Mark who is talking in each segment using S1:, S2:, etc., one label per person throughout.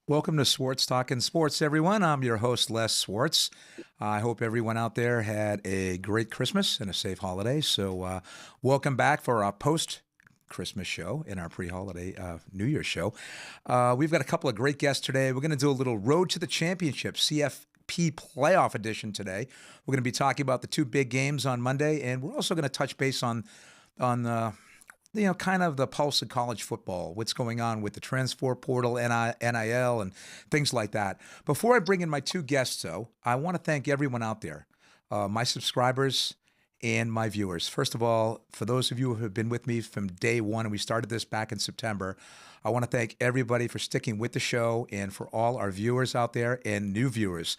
S1: Welcome to Swartz Talkin Sports, everyone. I'm your host, Les Swartz. I hope everyone out there had a great Christmas and a safe holiday. So, welcome back for our post-Christmas show and our pre-holiday New Year's show. We've got a couple of great guests today. We're going to do a little Road to the Championship, CFP playoff edition today. We're going to be talking about the two big games on Monday, and we're also going to touch base on kind of the pulse of college football, what's going on with the transfer portal, NIL, and things like that. Before I bring in my two guests, though, I want to thank everyone out there, my subscribers and my viewers. First of all, for those of you who have been with me from day one, and we started this back in September, I want to thank everybody for sticking with the show and for all our viewers out there and new viewers.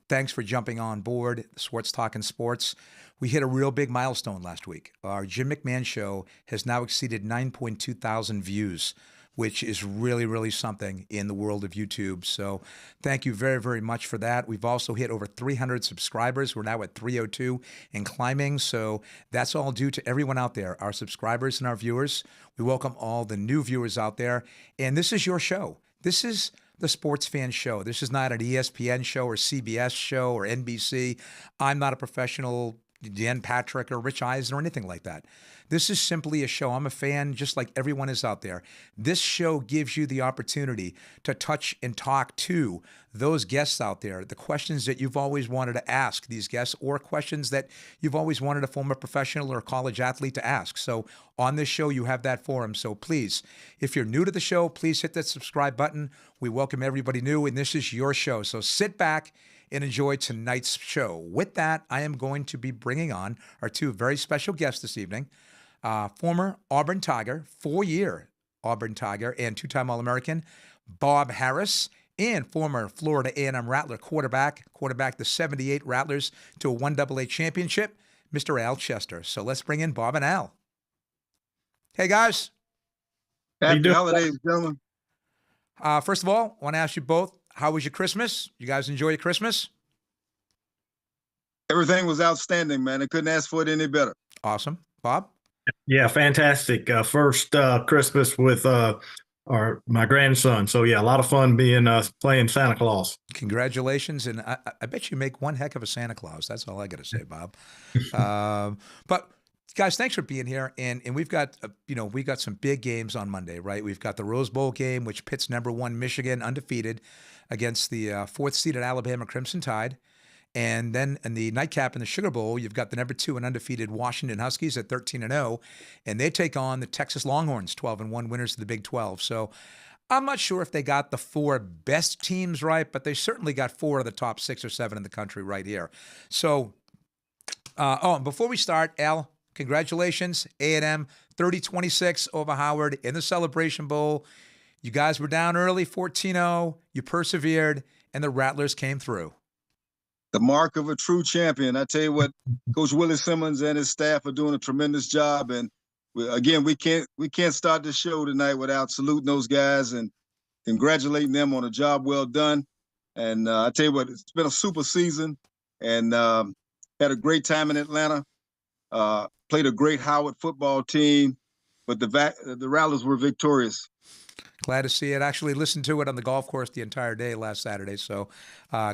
S1: Thanks for jumping on board Swartz Talkin Sports. We hit a real big milestone last week. Our Jim McMahon show has now exceeded 9.2 thousand views, which is really, really something in the world of YouTube. So thank you very, very much for that. We've also hit over 300 subscribers. We're now at 302 and climbing. So that's all due to everyone out there, our subscribers and our viewers. We welcome all the new viewers out there. And this is your show. This is the Sports Fan Show. This is not an ESPN show or CBS show or NBC. I'm not a professional Dan Patrick or Rich Eisen or anything like that. This is simply a show. I'm a fan just like everyone is out there. This show gives you the opportunity to touch and talk to those guests out there, the questions that you've always wanted to ask these guests or questions that you've always wanted a former professional or college athlete to ask. So on this show, you have that forum. So please, if you're new to the show, please hit that subscribe button. We welcome everybody new, and this is your show. So sit back and enjoy tonight's show. With that, I am going to be bringing on our two very special guests this evening. Former Auburn Tiger, 4-year Auburn Tiger and two-time All-American, Bob Harris, and former Florida A&M Rattler quarterback the 78 Rattlers to a 1AA championship, Mr. Al Chester. So let's bring in Bob and Al. Hey, guys.
S2: Happy holidays, gentlemen.
S1: First of all, I want to ask you both, how was your Christmas? You guys enjoy your Christmas?
S2: Everything was outstanding, man. I couldn't ask for it any better.
S1: Awesome. Bob?
S3: Yeah, fantastic. First Christmas with my grandson. So, yeah, a lot of fun being playing Santa Claus.
S1: Congratulations. And I bet you make one heck of a Santa Claus. That's all I got to say, Bob. But guys, thanks for being here. And we've got, we got some big games on Monday, right? We've got the Rose Bowl game, which pits #1 Michigan undefeated against the 4th-seeded Alabama Crimson Tide. And then in the nightcap in the Sugar Bowl, you've got the #2 and undefeated Washington Huskies at 13-0, and they take on the Texas Longhorns, 12-1 winners of the Big 12. So I'm not sure if they got the 4 best teams right, but they certainly got 4 of the top 6 or 7 in the country right here. So, and before we start, Al, congratulations, A&M 30-26 over Howard in the Celebration Bowl. You guys were down early, 14-0. You persevered, and the Rattlers came through.
S2: The mark of a true champion. I tell you what, Coach Willie Simmons and his staff are doing a tremendous job. And again, we can't start the show tonight without saluting those guys and congratulating them on a job well done. And I tell you what, it's been a super season, and had a great time in Atlanta. Played a great Howard football team, but the Rattlers were victorious.
S1: Glad to see it. Actually listened to it on the golf course the entire day last Saturday. So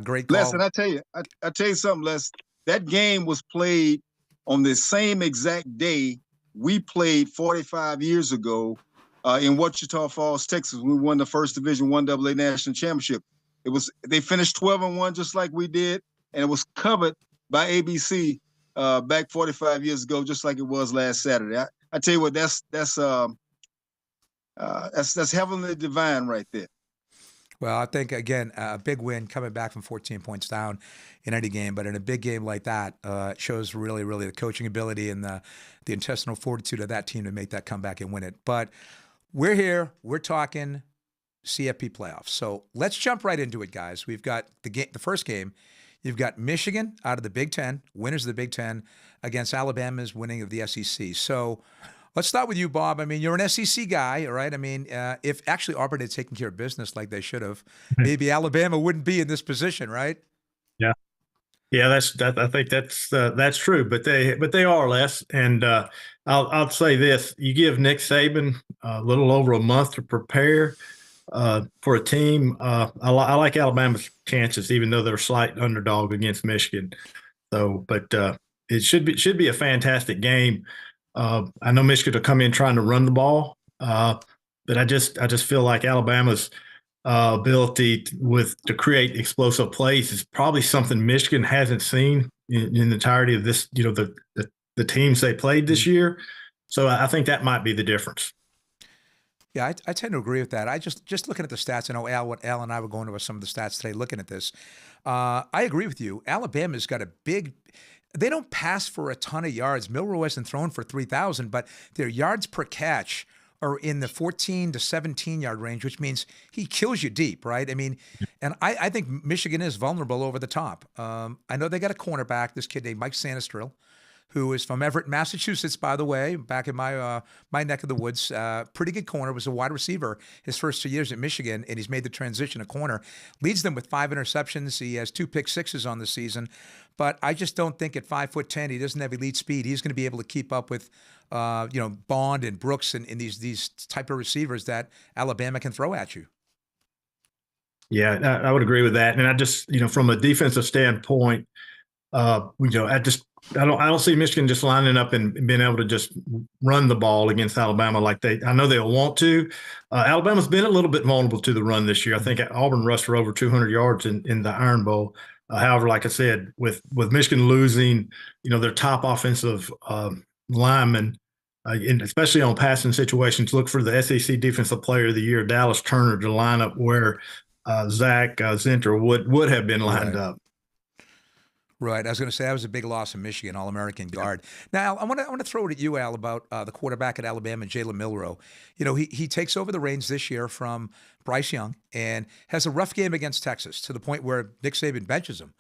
S1: great call.
S2: Les, and I tell you something, Les. That game was played on the same exact day we played 45 years ago in Wichita Falls, Texas. We won the first Division 1AA National Championship. They finished 12-1 just like we did, and it was covered by ABC back 45 years ago, just like it was last Saturday. I tell you what, that's heavenly divine right there.
S1: Well, I think, again, a big win coming back from 14 points down in any game, but in a big game like that, it shows really, really the coaching ability and the intestinal fortitude of that team to make that comeback and win it. But we're here. We're talking CFP playoffs. So let's jump right into it, guys. We've got the first game. You've got Michigan out of the Big Ten, winners of the Big Ten, against Alabama's winning of the SEC. So let's start with you, Bob. I mean, you're an SEC guy, all right? I mean, if actually Auburn had taken care of business like they should have, maybe Alabama wouldn't be in this position, right?
S3: Yeah, I think that's true. But they are less. And I'll say this: you give Nick Saban a little over a month to prepare. for a team. I like Alabama's chances, even though they're a slight underdog against Michigan. So, but it should be a fantastic game. I know Michigan will come in trying to run the ball, but I just feel like Alabama's ability to create explosive plays is probably something Michigan hasn't seen in the entirety of this. The teams they played this year. So I think that might be the difference.
S1: Yeah, I tend to agree with that. I just looking at the stats. I know Al and I were going over some of the stats today, looking at this. I agree with you. Alabama's got a big. They don't pass for a ton of yards. Milroe hasn't thrown for 3,000, but their yards per catch are in the 14 to 17 yard range, which means he kills you deep, right? I mean, and I think Michigan is vulnerable over the top. I know they got a cornerback, this kid named Mike Sanistrill, who is from Everett, Massachusetts, by the way, back in my my neck of the woods. Pretty good corner, was a wide receiver his first 2 years at Michigan, and he's made the transition to corner. Leads them with 5 interceptions. He has 2 pick sixes on the season. But I just don't think at 5'10", he doesn't have elite speed. He's going to be able to keep up with, Bond and Brooks and these type of receivers that Alabama can throw at you.
S3: Yeah, I would agree with that. And I just, from a defensive standpoint, I don't see Michigan just lining up and being able to just run the ball against Alabama like I know they'll want to. Alabama's been a little bit vulnerable to the run this year. I think Auburn rushed for over 200 yards in the Iron Bowl. However, like I said, with Michigan losing, their top offensive linemen, and especially on passing situations, look for the SEC Defensive Player of the Year, Dallas Turner, to line up where Zach Zinter would have been lined up.
S1: Right. I was going to say that was a big loss in Michigan, All-American guard. Now, I want to throw it at you, Al, about the quarterback at Alabama, Jalen Milroe. He takes over the reins this year from Bryce Young and has a rough game against Texas to the point where Nick Saban benches him.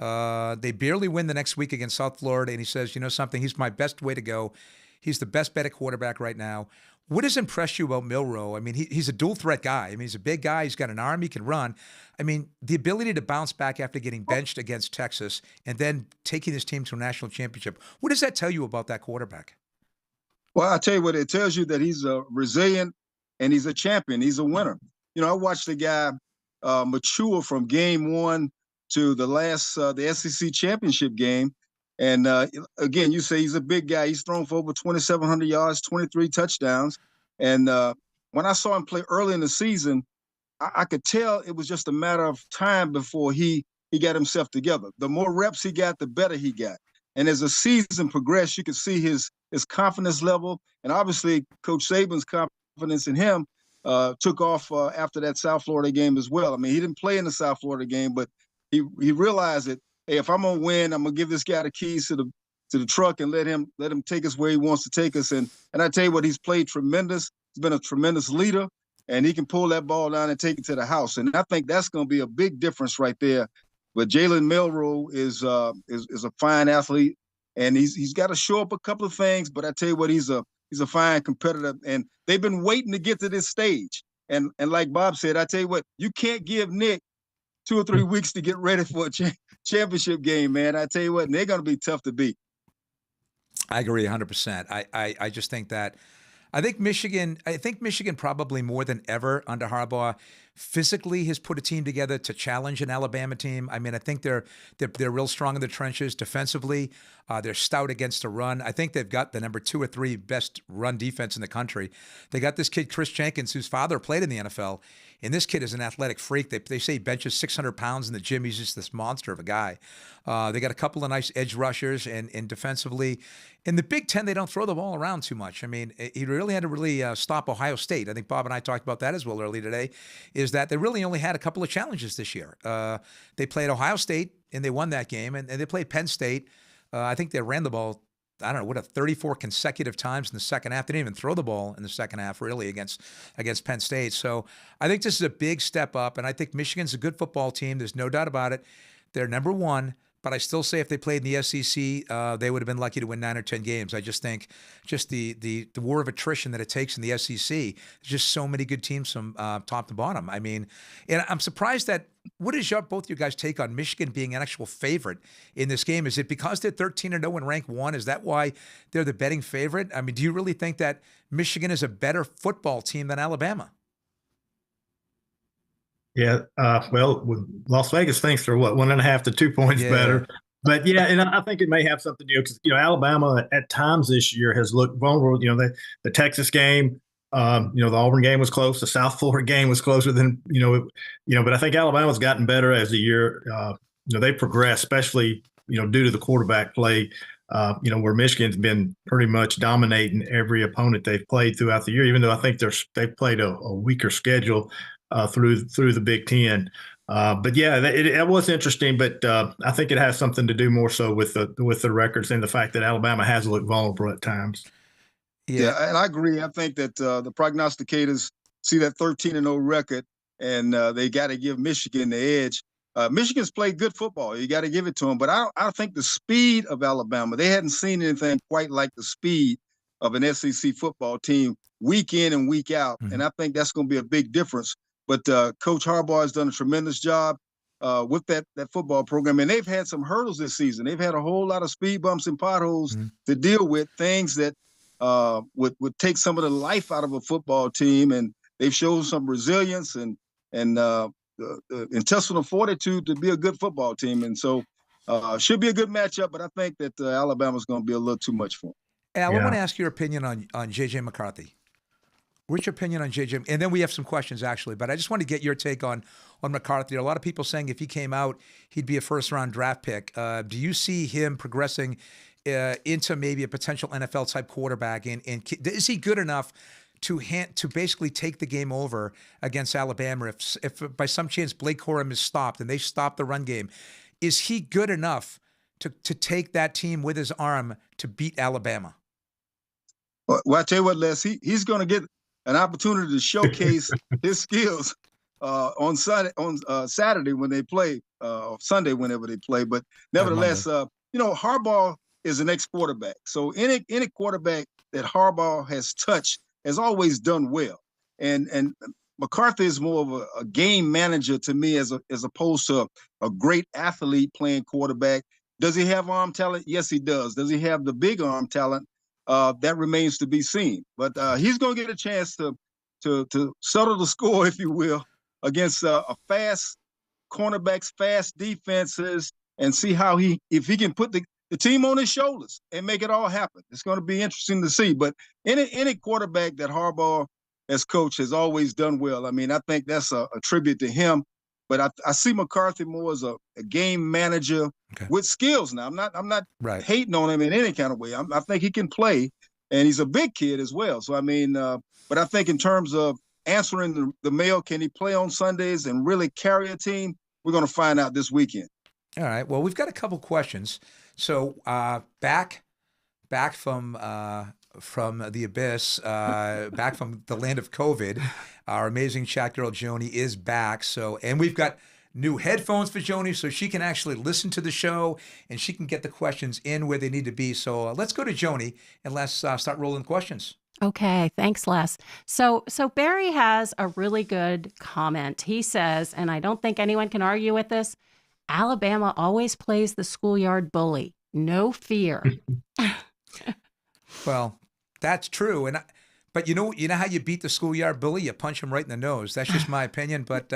S1: They barely win the next week against South Florida, and he says, something, he's my best way to go. He's the best bet at quarterback right now. What has impressed you about Milroe? I mean, he's a dual threat guy. I mean, he's a big guy. He's got an arm. He can run. I mean, the ability to bounce back after getting benched against Texas and then taking his team to a national championship. What does that tell you about that quarterback?
S2: Well, I tell you what, it tells you that he's resilient and he's a champion. He's a winner. I watched the guy mature from game one to the last the SEC championship game. And again, you say he's a big guy. He's thrown for over 2,700 yards, 23 touchdowns. And when I saw him play early in the season, I could tell it was just a matter of time before he got himself together. The more reps he got, the better he got. And as the season progressed, you could see his confidence level. And obviously, Coach Saban's confidence in him took off after that South Florida game as well. I mean, he didn't play in the South Florida game, but he realized that, hey, if I'm gonna win, I'm gonna give this guy the keys to the truck and let him take us where he wants to take us. And I tell you what, he's played tremendous. He's been a tremendous leader, and he can pull that ball down and take it to the house. And I think that's going to be a big difference right there. But Jalen Milroe is a fine athlete, and he's got to show up a couple of things. But I tell you what, he's a fine competitor, and they've been waiting to get to this stage. And like Bob said, I tell you what, you can't give Nick 2 or 3 weeks to get ready for a championship game, man. I tell you what, and they're going to be tough to beat.
S1: I agree 100%. I just think that I think Michigan probably more than ever under Harbaugh physically has put a team together to challenge an Alabama team. I mean, I think they're real strong in the trenches defensively. They're stout against the run. I think they've got the number 2 or 3 best run defense in the country. They got this kid, Chris Jenkins, whose father played in the NFL. And this kid is an athletic freak. They say he benches 600 pounds in the gym. He's just this monster of a guy. They got a couple of nice edge rushers and defensively. In the Big Ten, they don't throw the ball around too much. I mean, he really had to stop Ohio State. I think Bob and I talked about that as well earlier today, is that they really only had a couple of challenges this year. They played Ohio State, and they won that game. And they played Penn State. I think they ran the ball, 34 consecutive times in the second half. They didn't even throw the ball in the second half, really, against Penn State. So I think this is a big step up, and I think Michigan's a good football team. There's no doubt about it. They're number 1, but I still say if they played in the SEC, they would have been lucky to win 9 or 10 games. I just think just the war of attrition that it takes in the SEC, there's just so many good teams from top to bottom. I mean, and I'm surprised that, what is both you guys' take on Michigan being an actual favorite in this game? Is it because they're 13-0 and ranked 1? Is that why they're the betting favorite? I mean, do you really think that Michigan is a better football team than Alabama?
S3: Yeah. Well, Las Vegas thinks they're 1.5 to 2 points
S1: Yeah.
S3: better. But yeah, and I think it may have something to do because Alabama at times this year has looked vulnerable. The Texas game, the Auburn game was close. The South Florida game was closer than But I think Alabama's gotten better as the year. They progressed, especially due to the quarterback play. Where Michigan's been pretty much dominating every opponent they've played throughout the year. Even though I think they've played a weaker schedule through the Big Ten. But yeah, it was interesting. But I think it has something to do more so with the records and the fact that Alabama has looked vulnerable at times.
S2: Yeah, and I agree. I think that the prognosticators see that 13-0 record, and they got to give Michigan the edge. Michigan's played good football. You got to give it to them. But I think the speed of Alabama, they hadn't seen anything quite like the speed of an SEC football team week in and week out. Mm-hmm. And I think that's going to be a big difference. But Coach Harbaugh has done a tremendous job with that football program. And they've had some hurdles this season. They've had a whole lot of speed bumps and potholes to deal with, things that would take some of the life out of a football team. And they've shown some resilience and intestinal fortitude to be a good football team. And so should be a good matchup. But I think that Alabama's going to be a little too much for them.
S1: Al, I want to ask your opinion on J.J. McCarthy. What's your opinion on J.J.? And then we have some questions, actually. But I just want to get your take on McCarthy. A lot of people saying if he came out, he'd be a first-round draft pick. Do you see him progressing into maybe a potential NFL-type quarterback? And is he good enough to basically take the game over against Alabama if by some chance Blake Corum is stopped and they stop the run game? Is he good enough to take that team with his arm to beat Alabama?
S2: Well, I tell you what, Les, he's going to get an opportunity to showcase his skills on Saturday when they play, Sunday whenever they play. But nevertheless, Harbaugh is an ex-quarterback. So any quarterback that Harbaugh has touched has always done well. And McCarthy is more of a game manager to me as opposed to a great athlete playing quarterback. Does he have arm talent? Yes, he does. Does he have the big arm talent? That remains to be seen. But he's going to get a chance to settle the score, if you will, against a fast cornerbacks, fast defenses, and see how if he can put the team on his shoulders and make it all happen. It's going to be interesting to see. But any quarterback that Harbaugh as coach has always done well. I mean, I think that's a tribute to him. But I see McCarthy more as a game manager with skills. Now, I'm not hating on him in any kind of way. I think he can play, and he's a big kid as well. So, I mean, but I think in terms of answering the mail, can he play on Sundays and really carry a team? We're going to find out this weekend.
S1: All right. Well, we've got a couple questions. So back from the abyss, back from the land of COVID, our amazing chat girl Joni is back. And we've got new headphones for Joni, so she can actually listen to the show and she can get the questions in where they need to be. So let's go to Joni and let's start rolling questions.
S4: Okay, thanks, Les. So Barry has a really good comment. He says, and I don't think anyone can argue with this, Alabama always plays the schoolyard bully. No fear.
S1: Well, that's true. But you know how you beat the schoolyard bully? You punch him right in the nose. That's just my opinion. But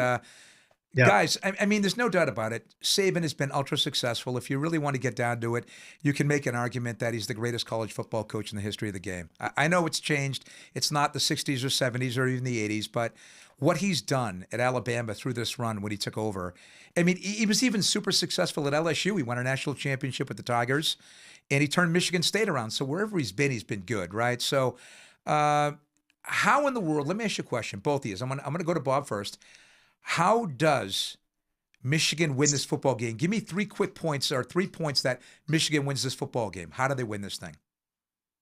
S1: guys, I mean, there's no doubt about it. Saban has been ultra successful. If you really want to get down to it, you can make an argument that he's the greatest college football coach in the history of the game. I know it's changed. It's not the 60s or 70s or even the 80s, but what he's done at Alabama through this run when he took over, I mean, he was even super successful at LSU. He won a national championship with the Tigers, and he turned Michigan State around. So wherever he's been good, right? So how in the world, let me ask you a question, both of you. I'm going to go to Bob first. How does Michigan win this football game? Give me 3 quick points or 3 points that Michigan wins this football game. How do they win this thing?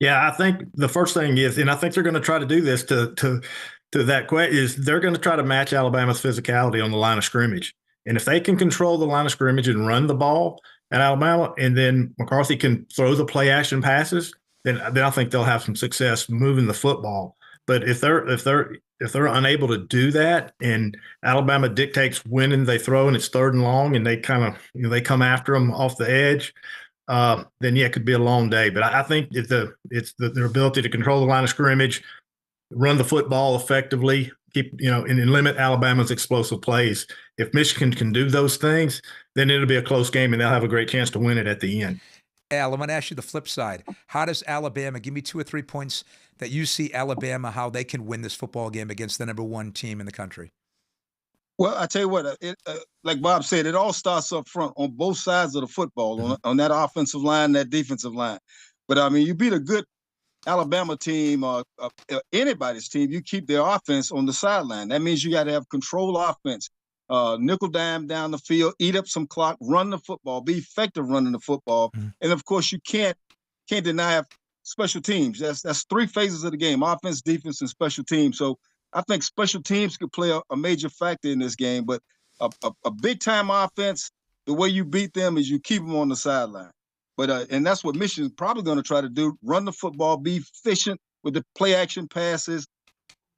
S3: Yeah, I think the first thing is, and I think they're going to try to do this to that question, is they're going to try to match Alabama's physicality on the line of scrimmage. And if they can control the line of scrimmage and run the ball at Alabama, and then McCarthy can throw the play action passes, then I think they'll have some success moving the football. But if they're unable to do that, and Alabama dictates when they throw and it's 3rd and long, and they kind of they come after them off the edge, then it could be a long day. But I think it's their ability to control the line of scrimmage, run the football effectively, and limit Alabama's explosive plays. If Michigan can do those things, then it'll be a close game and they'll have a great chance to win it at the end.
S1: Al, I'm going to ask you the flip side. How does Alabama, give me 2 or 3 points that you see Alabama, how they can win this football game against the number 1 team in the country?
S2: Well, I tell you what, like Bob said, it all starts up front on both sides of the football, on that offensive line, that defensive line. But, I mean, you beat a good Alabama team or anybody's team, you keep their offense on the sideline. That means you got to have control offense, nickel dime down the field, eat up some clock, run the football, be effective running the football. And, of course, you can't deny special teams. That's 3 phases of the game: offense, defense, and special teams. So I think special teams could play a major factor in this game. But a big-time offense, the way you beat them is you keep them on the sideline. But and that's what Michigan's probably going to try to do: run the football, be efficient with the play-action passes,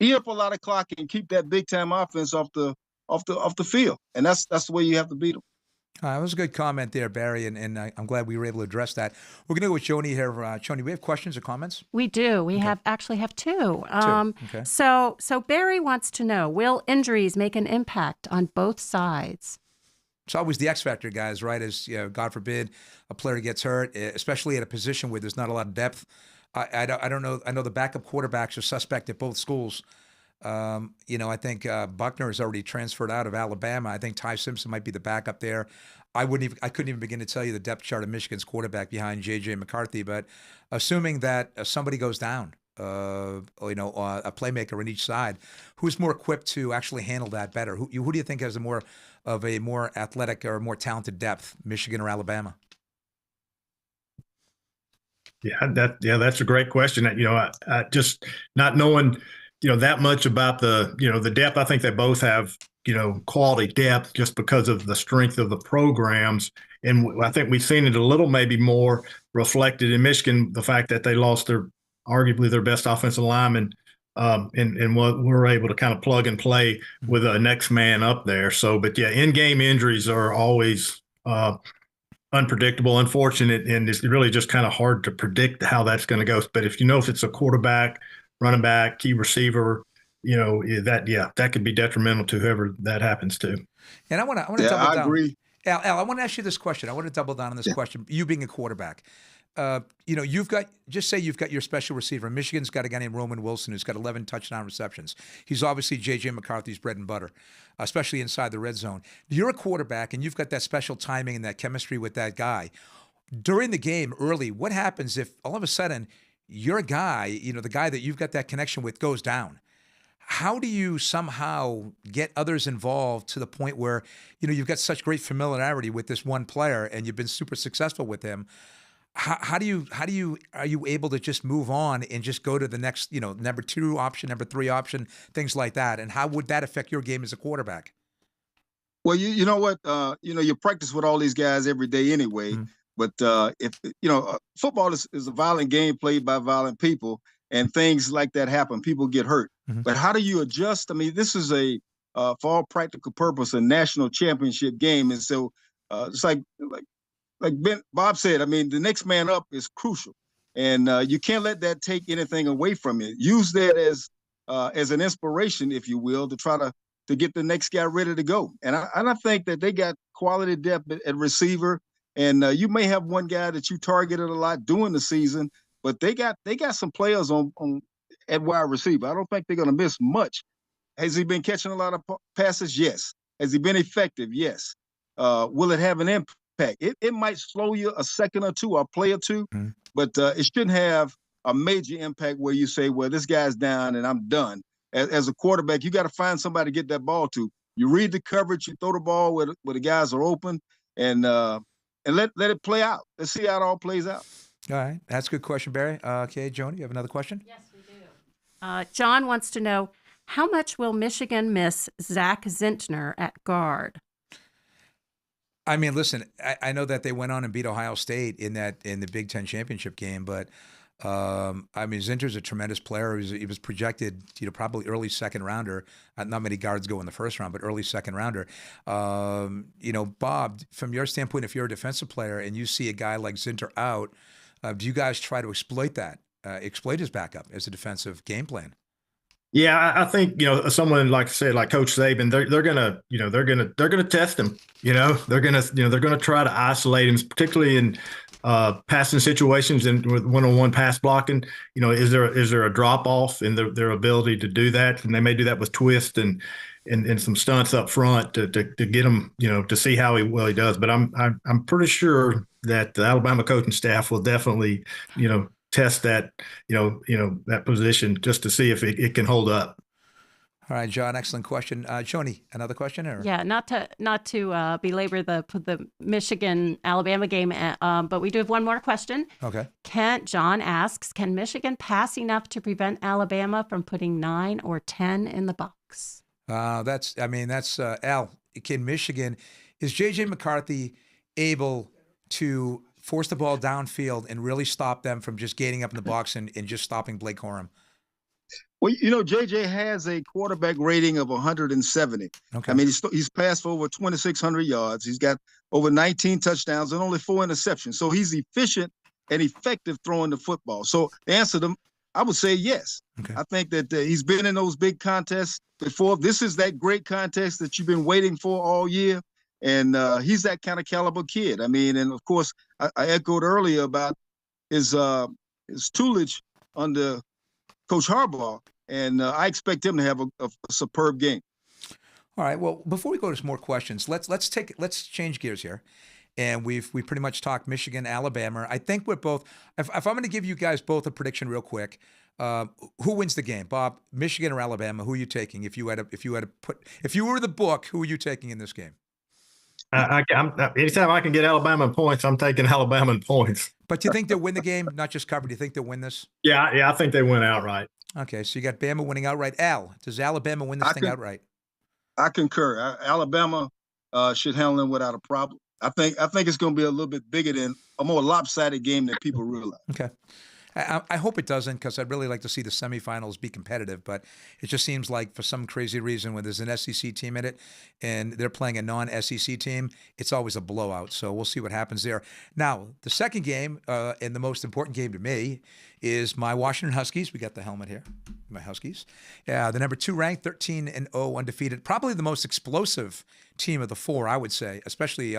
S2: eat up a lot of clock, and keep that big-time offense off the field. And that's the way you have to beat them.
S1: That was a good comment there, Barry, and I'm glad we were able to address that. We're going to go with Joni here. Joni, we have questions or comments?
S4: We do. We actually have 2.
S1: Okay.
S4: So Barry wants to know, will injuries make an impact on both sides?
S1: It's always the X factor, guys, right? As God forbid, a player gets hurt, especially at a position where there's not a lot of depth. I don't know. I know the backup quarterbacks are suspect at both schools. I think Buckner is already transferred out of Alabama. I think Ty Simpson might be the backup there. I couldn't even begin to tell you the depth chart of Michigan's quarterback behind J.J. McCarthy. But assuming that somebody goes down, a playmaker on each side, who's more equipped to actually handle that better? Who do you think has a more athletic or more talented depth, Michigan or Alabama?
S3: That's a great question. I just not knowing that much about the depth. I think they both have quality depth just because of the strength of the programs, and I think we've seen it a little maybe more reflected in Michigan, the fact that they lost arguably their best offensive lineman, and what we're able to kind of plug and play with a next man up there. So, but yeah, in-game injuries are always unpredictable, unfortunate, and it's really just kind of hard to predict how that's going to go. But if it's a quarterback, running back, key receiver, that could be detrimental to whoever that happens to.
S1: And I want to double down.
S2: I agree.
S1: Al, I want to ask you this question. I want to double down on this question. You being a quarterback, you've got your special receiver. Michigan's got a guy named Roman Wilson who's got 11 touchdown receptions. He's obviously J.J. McCarthy's bread and butter, especially inside the red zone. You're a quarterback, and you've got that special timing and that chemistry with that guy. During the game early, what happens if all of a sudden your guy, the guy that you've got that connection with, goes down? How do you somehow get others involved to the point where, you've got such great familiarity with this one player and you've been super successful with him? Are you able to just move on and just go to the next, number 2 option, number 3 option, things like that? And how would that affect your game as a quarterback?
S2: Well, you know what, you practice with all these guys every day anyway. Mm-hmm. But if football is a violent game played by violent people, and things like that happen. People get hurt. Mm-hmm. But how do you adjust? I mean, this is for all practical purpose, a national championship game, and so it's like Bob said. I mean, the next man up is crucial, and you can't let that take anything away from you. Use that as an inspiration, if you will, to try to get the next guy ready to go. And I think that they got quality depth at receiver. And you may have one guy that you targeted a lot during the season, but they got some players on at wide receiver. I don't think they're going to miss much. Has he been catching a lot of passes? Yes. Has he been effective? Yes. Will it have an impact? It might slow you a second or two, or a play or two, but it shouldn't have a major impact where you say, well, this guy's down and I'm done. As a quarterback, you got to find somebody to get that ball to. You read the coverage, you throw the ball where the guys are open, and let it play out. Let's see how it all plays out.
S1: All right. That's a good question, Barry. Okay, Joni, you have another question?
S4: Yes, we do. John wants to know, how much will Michigan miss Zach Zentner at guard?
S1: I mean, listen, I know that they went on and beat Ohio State in the Big Ten championship game, but I mean, Zentner's a tremendous player. He was projected, probably early second rounder. Not many guards go in the first round, but early second rounder. Bob, from your standpoint, if you're a defensive player and you see a guy like Zentner out, do you guys try to exploit his backup as a defensive game plan?
S3: Yeah, I think someone like I said, like Coach Saban, they're gonna test him. They're gonna try to isolate him, particularly in passing situations and with one-on-one pass blocking. Is there a drop off in their ability to do that? And they may do that with twist and some stunts up front to get him, to see how he does. But I'm pretty sure that the Alabama coaching staff will definitely, test that, that position just to see if it can hold up.
S1: All right, John, excellent question. Joni, another question? Or?
S4: Yeah, not to belabor the Michigan Alabama game, but we do have one more question.
S1: Okay.
S4: John asks, can Michigan pass enough to prevent Alabama from putting 9 or 10 in the box?
S1: That's Al. Can Michigan, is J.J. McCarthy able to force the ball downfield and really stop them from just gaining up in the box and just stopping Blake Corum?
S2: Well, JJ has a quarterback rating of 170.
S1: Okay.
S2: I mean, he's passed for over 2,600 yards. He's got over 19 touchdowns and only 4 interceptions. So he's efficient and effective throwing the football. So the answer to them, I would say yes.
S1: Okay.
S2: I think that he's been in those big contests before. This is that great contest that you've been waiting for all year. And he's that kind of caliber kid. I mean, and of course, I echoed earlier about his tutelage under Coach Harbaugh. And I expect him to have a superb game.
S1: All right. Well, before we go to some more questions, let's change gears here, and we pretty much talked Michigan, Alabama. I think we're both. If I'm going to give you guys both a prediction real quick, who wins the game, Bob? Michigan or Alabama? Who are you taking? If you were the book, who are you taking in this game?
S3: Anytime I can get Alabama in points, I'm taking Alabama in points.
S1: But do you think they'll win the game, not just cover? Do you think they'll win this?
S3: Yeah, I think they win outright.
S1: Okay, so you got Bama winning outright. Al, does Alabama win this thing outright?
S2: I concur. Alabama should handle them without a problem. I think it's going to be a little bit bigger than a more lopsided game than people realize.
S1: Okay. I hope it doesn't, because I'd really like to see the semifinals be competitive, but it just seems like for some crazy reason when there's an SEC team in it and they're playing a non-SEC team, it's always a blowout. So we'll see what happens there. Now, the second game and the most important game to me is my Washington Huskies. We got the helmet here, my Huskies. The number 2 ranked, 13-0 undefeated, probably the most explosive team of the 4, I would say, especially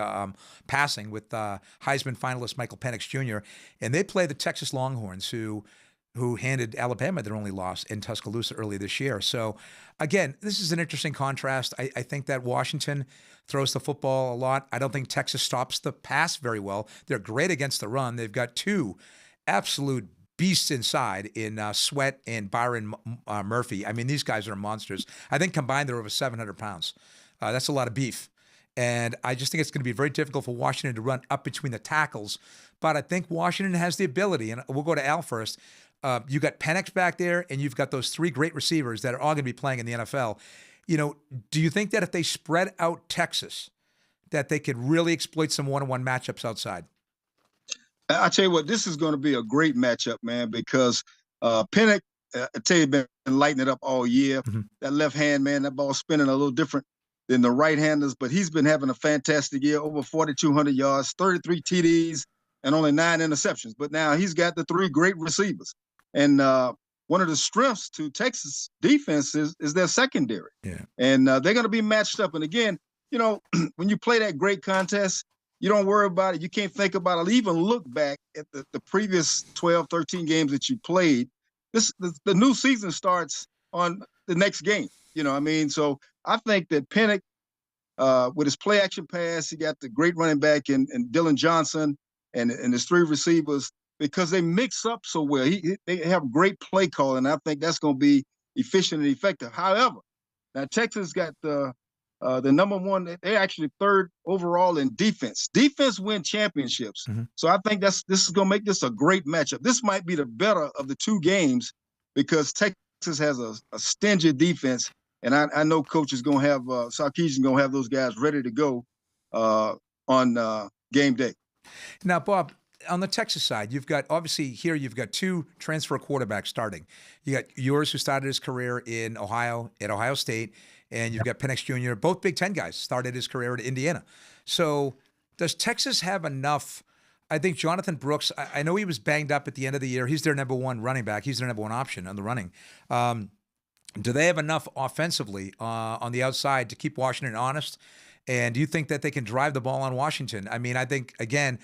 S1: passing with Heisman finalist Michael Penix Jr. And they play the Texas Longhorns, who handed Alabama their only loss in Tuscaloosa early this year. So, again, this is an interesting contrast. I think that Washington throws the football a lot. I don't think Texas stops the pass very well. They're great against the run. They've got 2 absolute beasts inside in Sweat and Byron Murphy. I mean, these guys are monsters. I think combined they're over 700 pounds. That's a lot of beef. And I just think it's going to be very difficult for Washington to run up between the tackles. But I think Washington has the ability, and we'll go to Al first. You got Penix back there, and you've got those 3 great receivers that are all going to be playing in the NFL. Do you think that if they spread out Texas, that they could really exploit some one-on-one matchups outside?
S2: I tell you what, this is going to be a great matchup, man, because Penix, I tell you, been lighting it up all year. Mm-hmm. That left hand, man, that ball spinning a little different than the right-handers, but he's been having a fantastic year, over 4,200 yards, 33 TDs, and only 9 interceptions. But now he's got the 3 great receivers. And one of the strengths to Texas defense is their secondary.
S1: Yeah.
S2: And they're going to be matched up. And again, when you play that great contest, you don't worry about it. You can't think about it. Even look back at the previous 12, 13 games that you played. The new season starts on the next game. So I think that Penix, with his play action pass, he got the great running back in Dylan Johnson and his 3 receivers, because they mix up so well. They have great play calling. I think that's going to be efficient and effective. However, now Texas got the number 1. They're actually 3rd overall in defense. Defense win championships. Mm-hmm. So I think this is going to make this a great matchup. This might be the better of the 2 games, because Texas has a stingy defense. And I know Coach is going to have Sarkisian going to have those guys ready to go on game day.
S1: Now, Bob, on the Texas side, you've got 2 transfer quarterbacks starting. You got yours, who started his career in Ohio at Ohio State, and you've got Penix Jr. Both Big Ten guys started his career at Indiana. So does Texas have enough? I think Jonathan Brooks, I know he was banged up at the end of the year. He's their number 1 running back. He's their number 1 option on the running. Do they have enough offensively on the outside to keep Washington honest? And do you think that they can drive the ball on Washington? I mean, I think, again,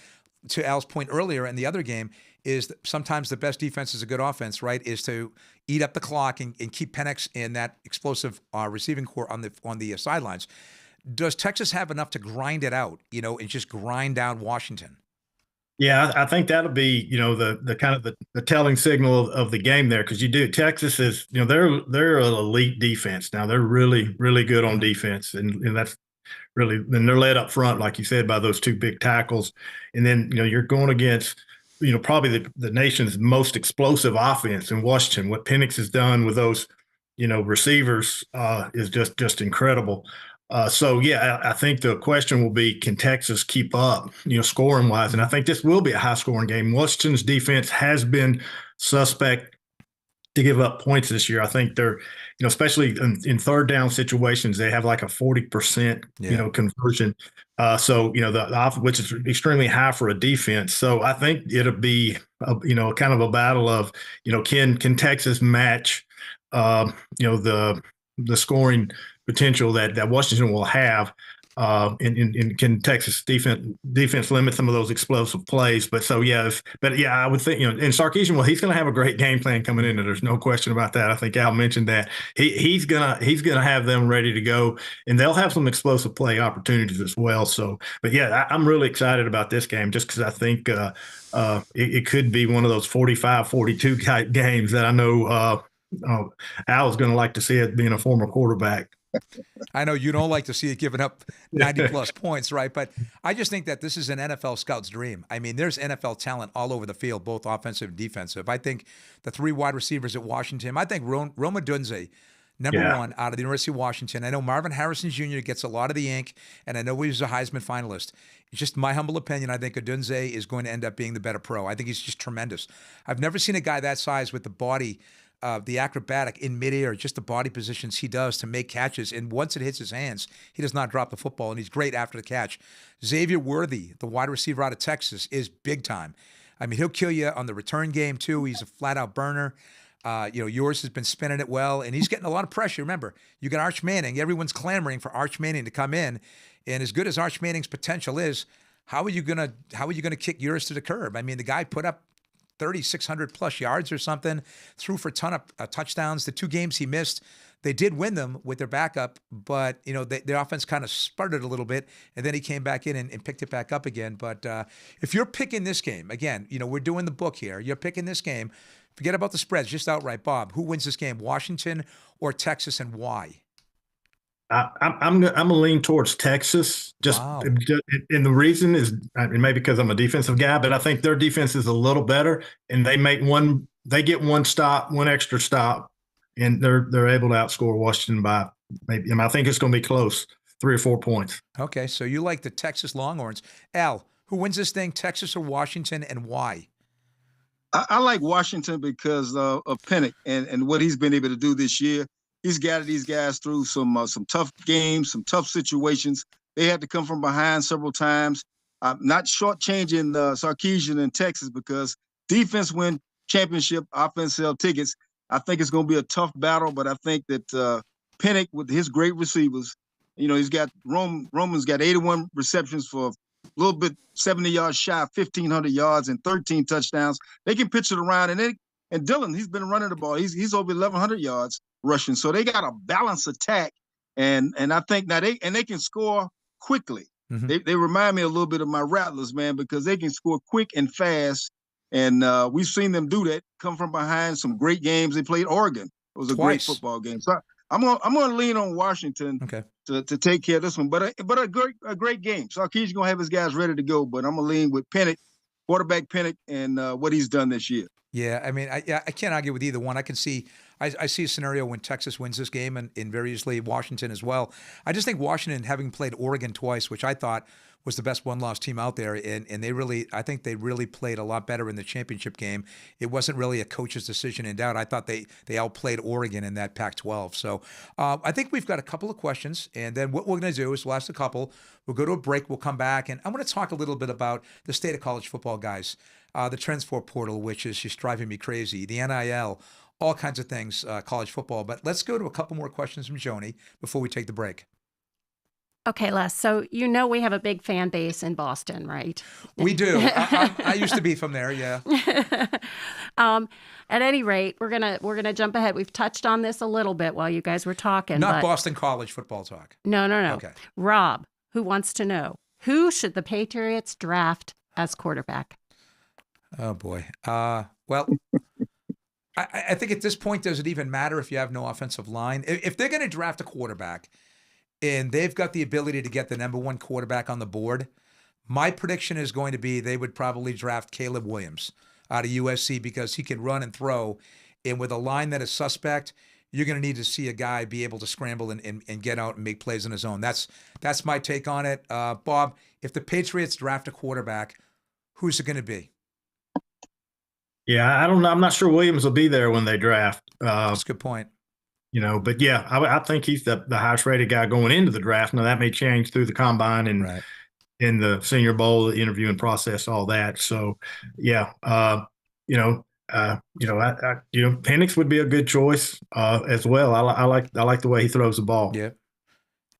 S1: to Al's point earlier in the other game, is that sometimes the best defense is a good offense, right? Is to eat up the clock and keep Penix in that explosive receiving core on the sidelines. Does Texas have enough to grind it out, and just grind down Washington?
S3: Yeah, I think that'll be, the kind of the telling signal of the game there, because Texas is, they're an elite defense. Now they're really, really good on defense, and that's really, then they're led up front, like you said, by those two big tackles. And then, you're going against, probably the nation's most explosive offense in Washington. What Penix has done with those, receivers is just incredible. So, yeah, I think the question will be, can Texas keep up, scoring wise? And I think this will be a high scoring game. Washington's defense has been suspect to give up points this year. I think they're, especially in third down situations, they have like a 40%, conversion. So, which is extremely high for a defense. So I think it'll be, kind of a battle of, can Texas match, the scoring potential that Washington will have, and can Texas defense limit some of those explosive plays? But I would think, and Sarkisian, well, he's going to have a great game plan coming in, and there's no question about that. I think Al mentioned that he's gonna have them ready to go, and they'll have some explosive play opportunities as well. So, but yeah, I'm really excited about this game just because I think it could be one of those 45-42 type games that I know Al's going to like to see it, being a former quarterback.
S1: I know you don't like to see it giving up 90-plus points, right? But I just think that this is an NFL scout's dream. I mean, there's NFL talent all over the field, both offensive and defensive. I think the three wide receivers at Washington, I think Rome Odunze, number one out of the University of Washington. I know Marvin Harrison Jr. gets a lot of the ink, and I know he was a Heisman finalist. It's just my humble opinion. I think Odunze is going to end up being the better pro. I think he's just tremendous. I've never seen a guy that size with the body, the acrobatic in midair, just the body positions he does to make catches. And once it hits his hands, he does not drop the football, and he's great after the catch. Xavier Worthy, the wide receiver out of Texas, is big time. I mean, he'll kill you on the return game, too. He's a flat-out burner. Yours has been spinning it well, and he's getting a lot of pressure. Remember, you got Arch Manning. Everyone's clamoring for Arch Manning to come in. And as good as Arch Manning's potential is, how are you gonna kick yours to the curb? I mean, the guy put up 3,600 plus yards or something, threw for a ton of touchdowns. The two games he missed, they did win them with their backup, but their offense kind of sputtered a little bit, and then he came back in and picked it back up again. But if you're picking this game, again, we're doing the book here. You're picking this game. Forget about the spreads, just outright. Bob, who wins this game, Washington or Texas, and why?
S3: I'm gonna lean towards Texas.
S1: Wow.
S3: And the reason is maybe because I'm a defensive guy, but I think their defense is a little better, and they get one extra stop, and they're able to outscore Washington by maybe. I think it's going to be close, 3 or 4 points.
S1: Okay, so you like the Texas Longhorns. Al, who wins this thing, Texas or Washington, and why?
S2: I like Washington because of Penix and what he's been able to do this year. He's guided these guys through some tough games, some tough situations. They had to come from behind several times. Not shortchanging Sarkisian in Texas, because defense win championship, offense sell tickets. I think it's going to be a tough battle, but I think that Penix, with his great receivers, he's got Roman's got 81 receptions for a little bit 70 yards shy, 1,500 yards and 13 touchdowns. They can pitch it around, and Dillon, he's been running the ball. He's over 1,100 yards rushing. So they got a balanced attack, and I think now they can score quickly. Mm-hmm. They remind me a little bit of my Rattlers, man, because they can score quick and fast. And we've seen them do that, come from behind. Some great games. They played Oregon. It was a great football game. So I'm gonna lean on Washington to take care of this one. But a great game. Sarkisian's gonna have his guys ready to go. But I'm gonna lean with Penix, quarterback Penix, and what he's done this year.
S1: Yeah, I mean, I can't argue with either one. I see a scenario when Texas wins this game, and variously Washington as well. I just think Washington, having played Oregon twice, which I thought was the best one-loss team out there, and I think they really played a lot better in the championship game. It wasn't really a coach's decision in doubt. I thought they outplayed Oregon in that Pac-12. So I think we've got a couple of questions, and then what we're going to do is we'll ask a couple. We'll go to a break. We'll come back, and I'm going to talk a little bit about the state of college football, guys. The transfer portal, which is just driving me crazy. The NIL, all kinds of things, college football. But let's go to a couple more questions from Joni before we take the break.
S4: Okay, Les. So you know we have a big fan base in Boston, right?
S1: We do. I used to be from there. Yeah.
S4: At any rate, we're gonna jump ahead. We've touched on this a little bit while you guys were talking.
S1: Not Boston college football talk.
S4: No.
S1: Okay.
S4: Rob, who wants to know, who should the Patriots draft as quarterback?
S1: Oh boy. Well, I think at this point, does it even matter if you have no offensive line? If they're going to draft a quarterback and they've got the ability to get the number one quarterback on the board, my prediction is going to be they would probably draft Caleb Williams out of USC because he can run and throw. And with a line that is suspect, you're going to need to see a guy be able to scramble and get out and make plays on his own. That's my take on it. Bob, if the Patriots draft a quarterback, who's it going to be?
S3: Yeah, I don't know. I'm not sure Williams will be there when they draft.
S1: That's a good point.
S3: But yeah, I think he's the highest rated guy going into the draft. Now that may change through the combine and in the Senior Bowl, the interviewing process, all that. So, yeah, Penix would be a good choice as well. I like the way he throws the ball.
S1: Yeah.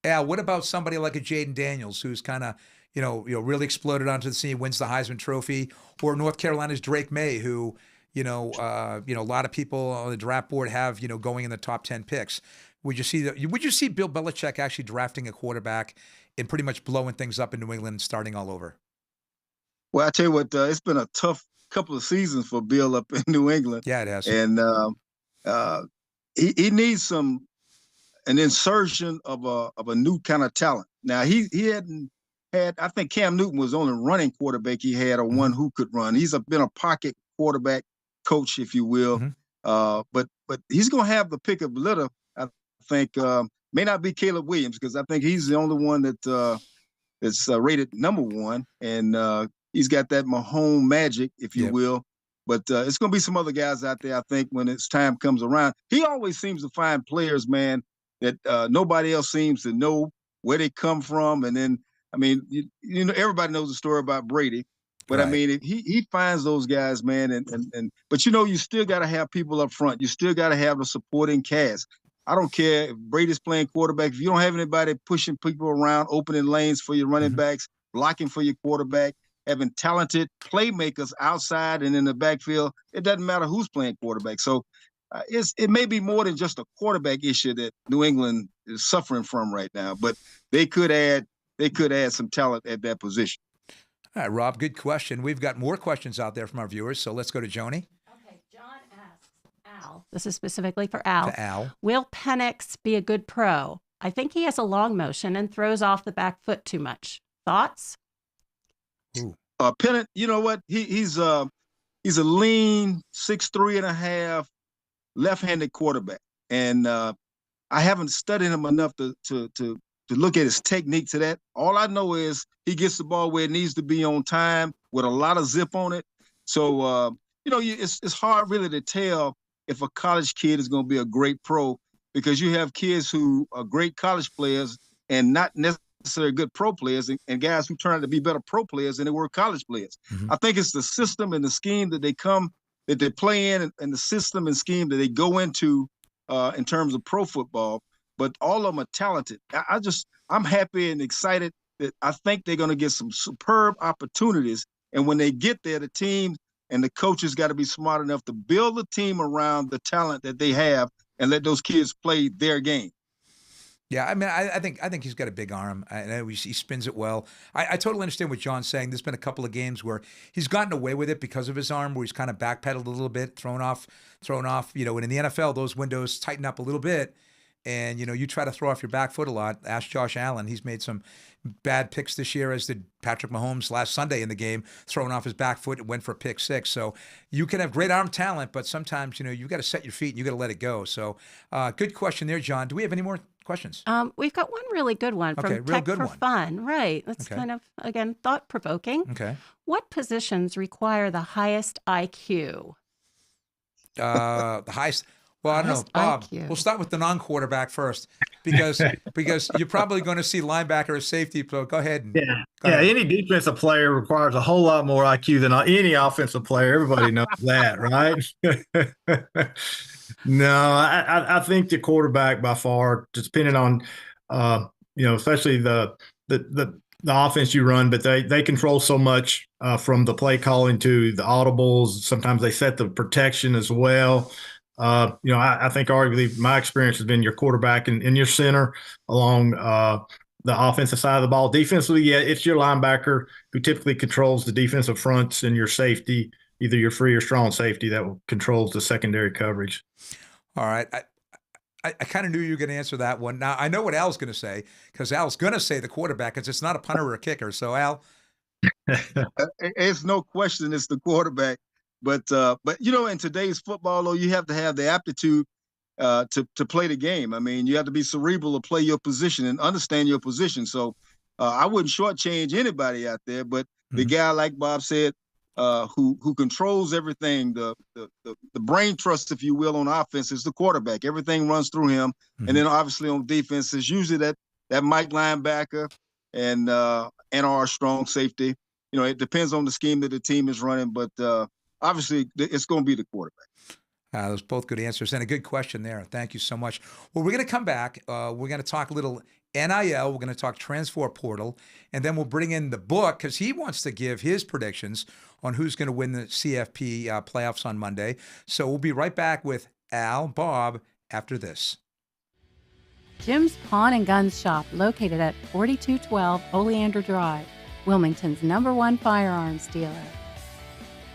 S1: Yeah. What about somebody like a Jaden Daniels, who's kind of really exploded onto the scene, wins the Heisman Trophy, or North Carolina's Drake May, who a lot of people on the draft board have going in the top 10 picks. Would you see Bill Belichick actually drafting a quarterback and pretty much blowing things up in New England and starting all over?
S2: Well, I tell you what, it's been a tough couple of seasons for Bill up in New England.
S1: Yeah, it has.
S2: And he needs an insertion of a new kind of talent. Now he hadn't had. I think Cam Newton was the only running quarterback he had, or one who could run. He's been a pocket quarterback coach, if you will. Mm-hmm. But he's going to have the pick of litter. I think may not be Caleb Williams, because I think he's the only one that's rated number one, and he's got that Mahomes magic, if you will. But it's going to be some other guys out there, I think, when its time comes around. He always seems to find players, man, that nobody else seems to know where they come from. And then, I mean, everybody knows the story about Brady. But right. I mean, he finds those guys, man, but you still got to have people up front. You still got to have a supporting cast. I don't care if Brady's playing quarterback. If you don't have anybody pushing people around, opening lanes for your running backs, blocking for your quarterback, having talented playmakers outside and in the backfield, it doesn't matter who's playing quarterback. So it may be more than just a quarterback issue that New England is suffering from right now, but they could add some talent at that position.
S1: All right, Rob, good question. We've got more questions out there from our viewers, so let's go to Joni.
S4: Okay, John asks, Al, this is specifically for Al.
S1: To Al.
S4: Will Penix be a good pro? I think he has a long motion and throws off the back foot too much. Thoughts?
S1: Ooh.
S2: Penix, you know what? He's a lean 6'3.5" left-handed quarterback, and I haven't studied him enough to look at his technique to that. All I know is he gets the ball where it needs to be on time with a lot of zip on it. So, it's hard really to tell if a college kid is going to be a great pro, because you have kids who are great college players and not necessarily good pro players, and guys who turn out to be better pro players than they were college players. Mm-hmm. I think it's the system and the scheme that they play in, and the system and scheme that they go into in terms of pro football. But all of them are talented. I'm happy and excited that I think they're going to get some superb opportunities. And when they get there, the team and the coaches got to be smart enough to build the team around the talent that they have and let those kids play their game.
S1: Yeah, I mean, I think he's got a big arm. I know he spins it well. I totally understand what John's saying. There's been a couple of games where he's gotten away with it because of his arm, where he's kind of backpedaled a little bit, thrown off. And in the NFL, those windows tighten up a little bit. And, you try to throw off your back foot a lot. Ask Josh Allen. He's made some bad picks this year, as did Patrick Mahomes last Sunday in the game, throwing off his back foot and went for a pick six. So you can have great arm talent, but sometimes, you've got to set your feet and you got to let it go. So good question there, John. Do we have any more questions?
S4: We've got one really good one from Tech for Fun. Right. That's kind of, again, thought-provoking.
S1: Okay.
S4: What positions require the highest IQ?
S1: The highest... Well, I don't know, Bob. We'll start with the non-quarterback first, because you're probably going to see linebacker or safety. So go ahead.
S3: Any defensive player requires a whole lot more IQ than any offensive player. Everybody knows that, right? No, I think the quarterback by far, just depending on, especially the offense you run, but they control so much from the play calling to the audibles. Sometimes they set the protection as well. I think arguably my experience has been your quarterback and your center along the offensive side of the ball. Defensively, yeah, it's your linebacker who typically controls the defensive fronts and your safety, either your free or strong safety that controls the secondary coverage.
S1: All right. I kind of knew you were going to answer that one. Now, I know what Al's going to say, because Al's going to say the quarterback, because it's not a punter or a kicker. So, Al.
S2: It's no question it's the quarterback. But in today's football, though, you have to have the aptitude to play the game. I mean, you have to be cerebral to play your position and understand your position. So I wouldn't shortchange anybody out there, but the guy, like Bob said, who controls everything, the brain trust, if you will, on offense is the quarterback. Everything runs through him. And then obviously on defense is usually that Mike linebacker and our strong safety. It depends on the scheme that the team is running, but obviously it's going to be the quarterback.
S1: Those both good answers and a good question there. Thank you so much. Well, we're going to come back. We're going to talk a little NIL. We're going to talk transfer portal, and then we'll bring in the book because he wants to give his predictions on who's going to win the CFP playoffs on Monday. So we'll be right back with Al, Bob, after this.
S4: Jim's Pawn and Gun Shop, located at 4212 Oleander Drive, Wilmington's #1 firearms dealer.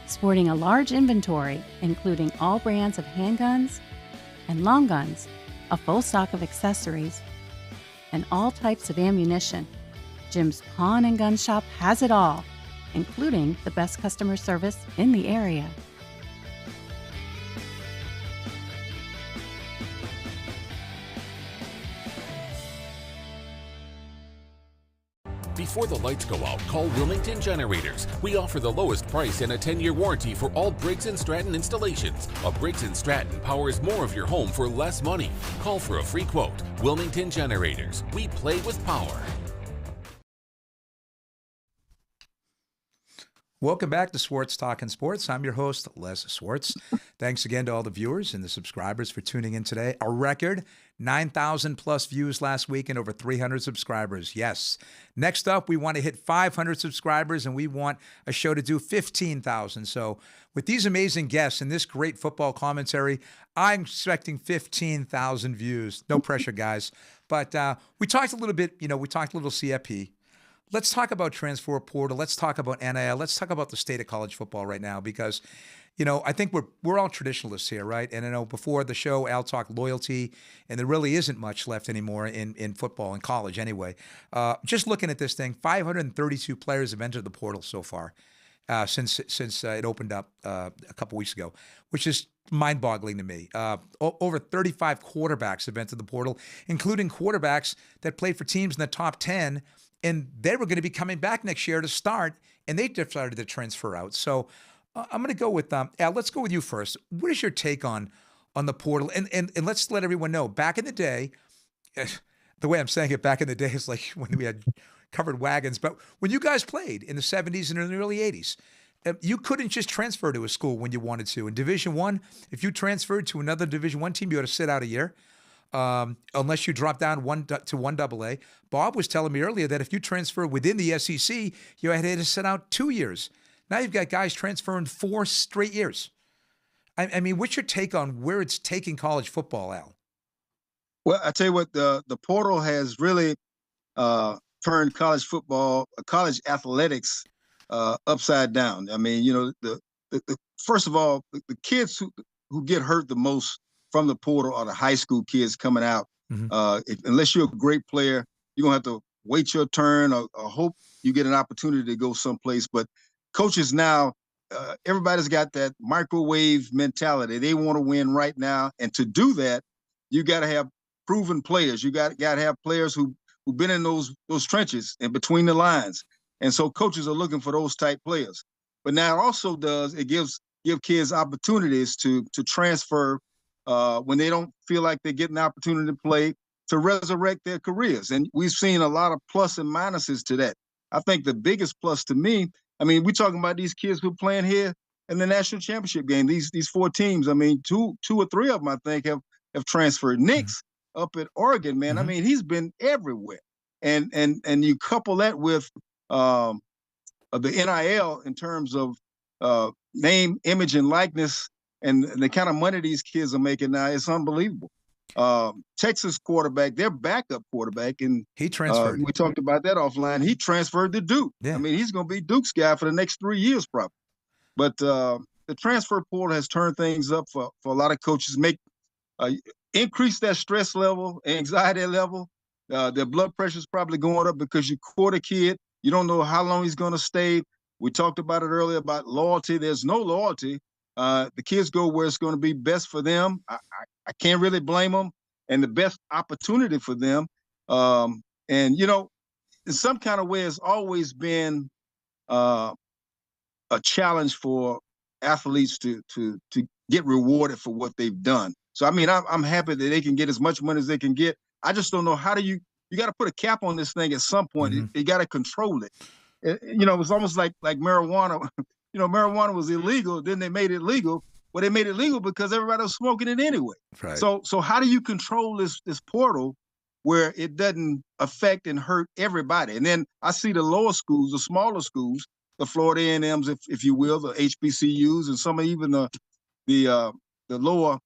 S4: Sporting a large inventory, including all brands of handguns and long guns, a full stock of accessories, and all types of ammunition, Jim's Pawn and Gun Shop has it all, including the best customer service in the area.
S5: Before the lights go out, call Wilmington Generators. We offer the lowest price and a 10-year warranty for all Briggs & Stratton installations. A Briggs & Stratton powers more of your home for less money. Call for a free quote. Wilmington Generators. We play with power.
S1: Welcome back to Swartz Talkin Sports. I'm your host, Les Swartz. Thanks again to all the viewers and the subscribers for tuning in today. A record 9,000 plus views last week and over 300 subscribers. Yes. Next up, we want to hit 500 subscribers, and we want a show to do 15,000. So with these amazing guests and this great football commentary, I'm expecting 15,000 views. No pressure, guys. But we talked a little bit, we talked a little CFP. Let's talk about transfer portal. Let's talk about NIL. Let's talk about the state of college football right now because, I think we're all traditionalists here, right? And I know before the show, Al talked loyalty, and there really isn't much left anymore in football, in college anyway. Just looking at this thing, 532 players have entered the portal so far since it opened up a couple weeks ago, which is mind-boggling to me. Over 35 quarterbacks have entered the portal, including quarterbacks that played for teams in the top 10, and they were going to be coming back next year to start, and they decided to transfer out. So I'm going to go with Al. Let's go with you first. What is your take on the portal? And let's let everyone know. Back in the day, the way I'm saying it, back in the day is like when we had covered wagons. But when you guys played in the 70s and in the early 80s, you couldn't just transfer to a school when you wanted to. In Division I, if you transferred to another Division I team, you had to sit out a year. Unless you drop down to 1AA. Bob was telling me earlier that if you transfer within the SEC, you had to sit out 2 years. Now you've got guys transferring 4 straight years. I mean, what's your take on where it's taking college football, Al?
S2: Well, I tell you what, the portal has really turned college football, college athletics upside down. I mean, the first of all, the kids who get hurt the most from the portal are the high school kids coming out. Unless you're a great player, you're going to have to wait your turn or hope you get an opportunity to go someplace. But coaches now, everybody's got that microwave mentality. They want to win right now. And to do that, you got to have proven players. You got to have players who've been in those trenches and between the lines. And so coaches are looking for those type players. But now it also give kids opportunities to transfer when they don't feel like they get an opportunity to play, to resurrect their careers. And we've seen a lot of plus and minuses to that. I think the biggest plus to me, I mean, we're talking about these kids who are playing here in the national championship game. These 4 teams, I mean, two or three of them, I think, have transferred. Nick's up at Oregon, man. I mean, he's been everywhere. And you couple that with the NIL in terms of name, image, and likeness, and the kind of money these kids are making now, it's unbelievable. Texas quarterback, their backup quarterback, and
S1: he transferred.
S2: We talked about that offline. He transferred to Duke.
S1: Yeah.
S2: I mean, he's going to be Duke's guy for the next 3 years, probably. But the transfer portal has turned things up for a lot of coaches, increase that stress level, anxiety level. Their blood pressure is probably going up because you court a kid. You don't know how long he's going to stay. We talked about it earlier about loyalty. There's no loyalty. The kids go where it's going to be best for them. I can't really blame them, and the best opportunity for them. And, you know, in some kind of way, it's always been a challenge for athletes to get rewarded for what they've done. So, I mean, I'm happy that they can get as much money as they can get. I just don't know, how do you got to put a cap on this thing at some point. You got to control it. You know, it's almost like marijuana. You know, marijuana was illegal, then they made it legal. Well, they made it legal because everybody was smoking it anyway.
S1: Right.
S2: So how do you control this portal where it doesn't affect and hurt everybody? And then I see the lower schools, the smaller schools, the Florida A&Ms, if you will, the HBCUs, and some of even the lower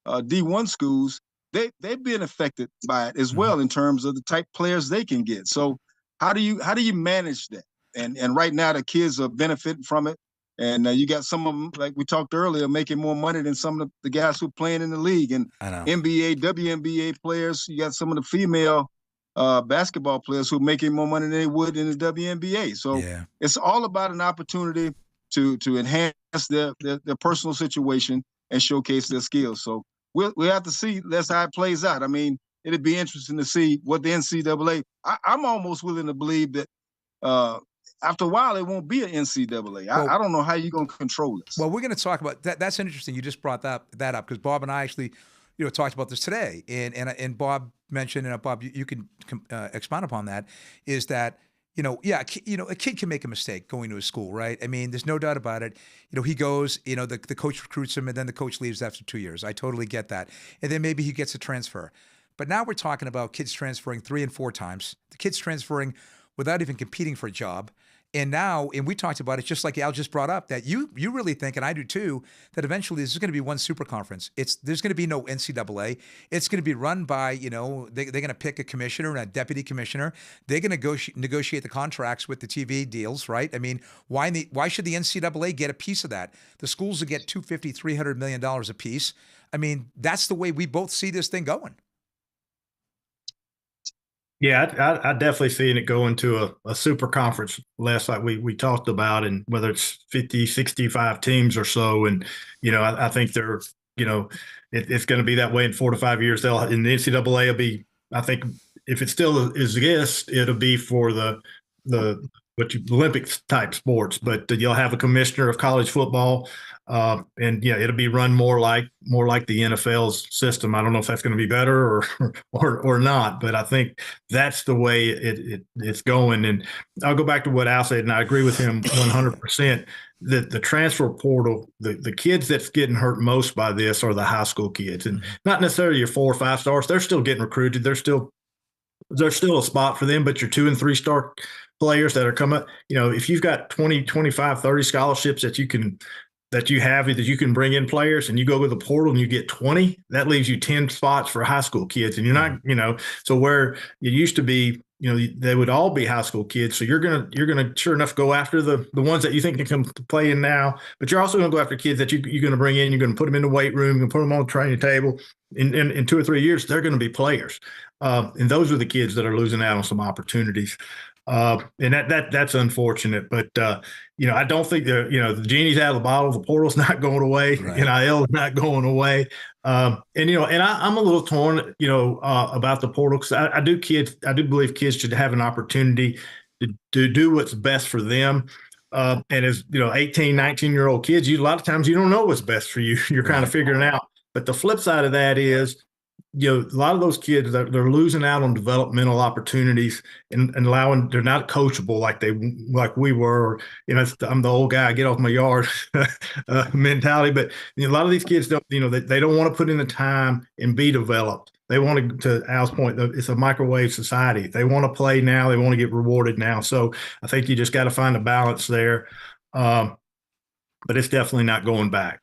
S2: D1 schools, they've been affected by it as well in terms of the type of players they can get. So how do you manage that? And right now the kids are benefiting from it. And you got some of them, like we talked earlier, making more money than some of the guys who are playing in the league. And NBA, WNBA players, you got some of the female basketball players who are making more money than they would in the WNBA. So it's all about an opportunity to enhance their personal situation and showcase their skills. So we'll have to see. That's how it plays out. I mean, it'd be interesting to see what the NCAA. I'm almost willing to believe that after a while, it won't be an NCAA. I don't know how you're going to control this.
S1: Well, we're going to talk about that. That's interesting. You just brought that up because Bob and I actually, talked about this today. And Bob mentioned, and Bob, you can expound upon that, is that, a kid can make a mistake going to a school, right? I mean, there's no doubt about it. He goes, the coach recruits him, and then the coach leaves after 2 years. I totally get that. And then maybe he gets a transfer. But now we're talking about kids transferring 3 and 4 times. The kids transferring without even competing for a job. And now, and we talked about it, just like Al just brought up, that you really think, and I do too, that eventually there's going to be one super conference. There's going to be no NCAA. It's going to be run by, they're going to pick a commissioner and a deputy commissioner. They're going to negotiate the contracts with the TV deals, right? I mean, why should the NCAA get a piece of that? The schools will get $250, $300 million a piece. I mean, that's the way we both see this thing going.
S3: Yeah, I definitely seen it go into a super conference last like we talked about, and whether it's 50, 65 teams or so. And, I think they're, it's going to be that way in 4 to 5 years. In the NCAA will be, I think if it still exists, it'll be for the Olympics type sports, but you'll have a commissioner of college football. And it'll be run more like the NFL's system. I don't know if that's going to be better or not, but I think that's the way it's going. And I'll go back to what Al said, and I agree with him 100%. That the transfer portal, the kids that's getting hurt most by this are the high school kids, and not necessarily your 4 or 5 stars. They're still getting recruited. There's still a spot for them, but your 2 and 3 star players that are coming, if you've got 20, 25, 30 scholarships that you can bring in players, and you go with the portal and you get 20, that leaves you 10 spots for high school kids. And you're not, so where it used to be, they would all be high school kids. So you're going to sure enough go after the ones that you think can come to play in now, but you're also going to go after kids that you're going to bring in. You're going to put them in the weight room, you're going to put them on the training table. In 2 or 3 years, they're going to be players. And those are the kids that are losing out on some opportunities. And that's unfortunate, but I don't think the genie's out of the bottle. The portal's not going away. Right. NIL is not going away. And I'm a little torn, about the portal, because I do believe kids should have an opportunity to do what's best for them. And as 18, 19-year-old kids, a lot of times you don't know what's best for you. You're kind of figuring out. But the flip side of that is, a lot of those kids, they're losing out on developmental opportunities and allowing, they're not coachable like we were. Or, I'm the old guy, get off my yard mentality. But a lot of these kids don't, they don't want to put in the time and be developed. They want to Al's point, it's a microwave society. They want to play now. They want to get rewarded now. So I think you just got to find a balance there. But it's definitely not going back.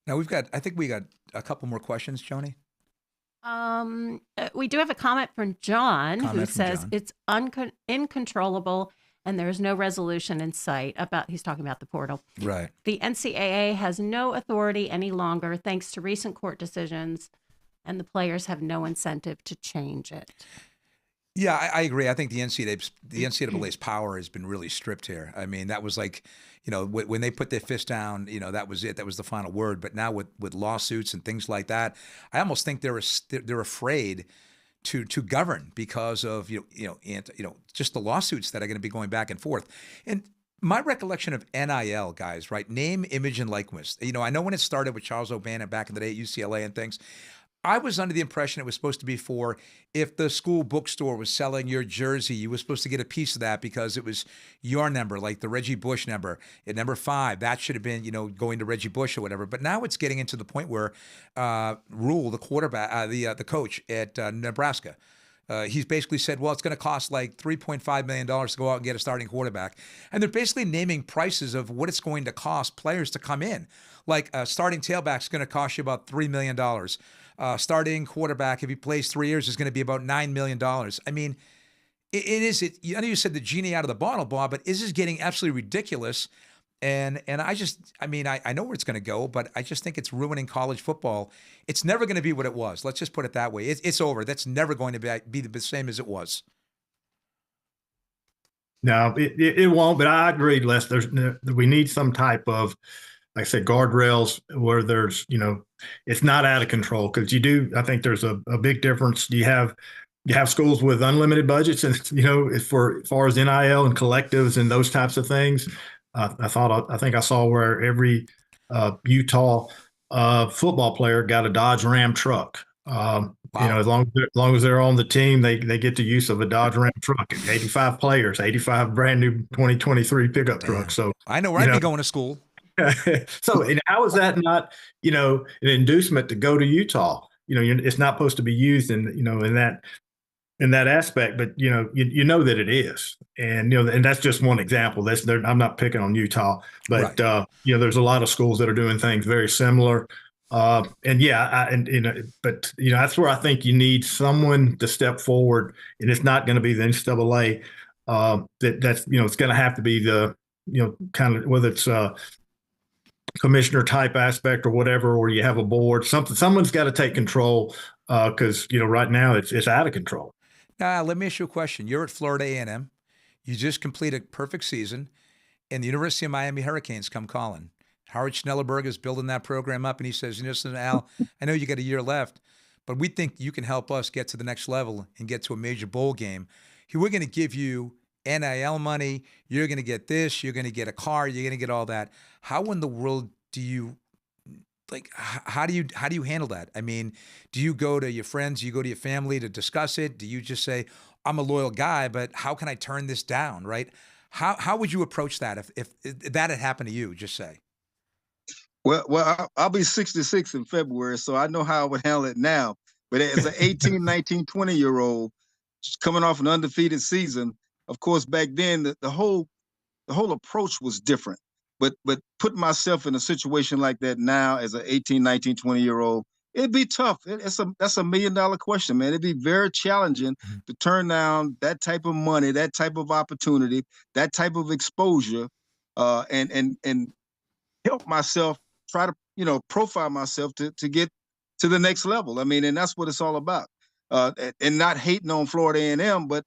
S1: Now I think we got a couple more questions, Joni.
S4: We do have a comment from John who says it's incontrollable and there's no resolution in sight he's talking about the portal.
S1: Right.
S4: The NCAA has no authority any longer thanks to recent court decisions, and the players have no incentive to change it.
S1: Yeah, I agree. I think the NCAA's power has been really stripped here. I mean, that was like, when they put their fist down, that was it. That was the final word. But now with lawsuits and things like that, I almost think they're afraid to govern because of just the lawsuits that are going to be going back and forth. And my recollection of NIL, guys, right? Name, image, and likeness. I know when it started with Charles O'Bannon back in the day at UCLA and things. I was under the impression it was supposed to be for if the school bookstore was selling your jersey, you were supposed to get a piece of that because it was your number, like the Reggie Bush number at number 5. That should have been, going to Reggie Bush or whatever. But now it's getting into the point where Rule, the quarterback, the coach at Nebraska, he's basically said, well, it's going to cost like $3.5 million to go out and get a starting quarterback. And they're basically naming prices of what it's going to cost players to come in. Like a starting tailback is going to cost you about $3 million. Starting quarterback, if he plays 3 years, is going to be about $9 million. I mean, I know you said the genie out of the bottle, Bob, but this is getting absolutely ridiculous. And I know where it's going to go, but I just think it's ruining college football. It's never going to be what it was. Let's just put it that way. It's over. That's never going to be the same as it was.
S3: No, it won't. But I agree, Les. We need some type of, like I said, guardrails where there's, it's not out of control, because I think there's a big difference. You have schools with unlimited budgets, and, as far as NIL and collectives and those types of things. I think I saw where every Utah football player got a Dodge Ram truck. Wow. As long as they're on the team, they get the use of a Dodge Ram truck. 85 players, 85 brand new 2023 pickup trucks. So I know
S1: where I'd be going to school.
S3: So, and how is that not, an inducement to go to Utah? It's not supposed to be used in that aspect, but you know that it is, and and that's just one example. I'm not picking on Utah, but right. There's a lot of schools that are doing things very similar, but that's where I think you need someone to step forward, and it's not going to be the NCAA. That's it's going to have to be the kind of, whether it's commissioner type aspect or whatever, or you have a board, someone's got to take control, because right now it's out of control.
S1: Let me ask you a question. You're at Florida A&M. You just completed a perfect season, and the University of Miami Hurricanes come calling. Howard Schnellenberger is building that program up, and he says, listen, Al, I know you got a year left, but we think you can help us get to the next level and get to a major bowl game. We're going to give you NIL money. You're going to get this. You're going to get a car. You're going to get all that. How in the world do you how do you handle that? I mean, do you go to your friends, do you go to your family to discuss it? Do you just say, I'm a loyal guy, but how can I turn this down, right? How would you approach that if that had happened to you, just say?
S2: Well, I'll be 66 in February, so I know how I would handle it now. But as an 18, 19, 20-year-old coming off an undefeated season, of course, back then, the whole approach was different. But putting myself in a situation like that now as an 18, 19, 20-year-old, it'd be tough. That's a $1 million question, man. It'd be very challenging to turn down that type of money, that type of opportunity, that type of exposure, and help myself try to profile myself to get to the next level. I mean, and that's what it's all about. And not hating on Florida A&M, but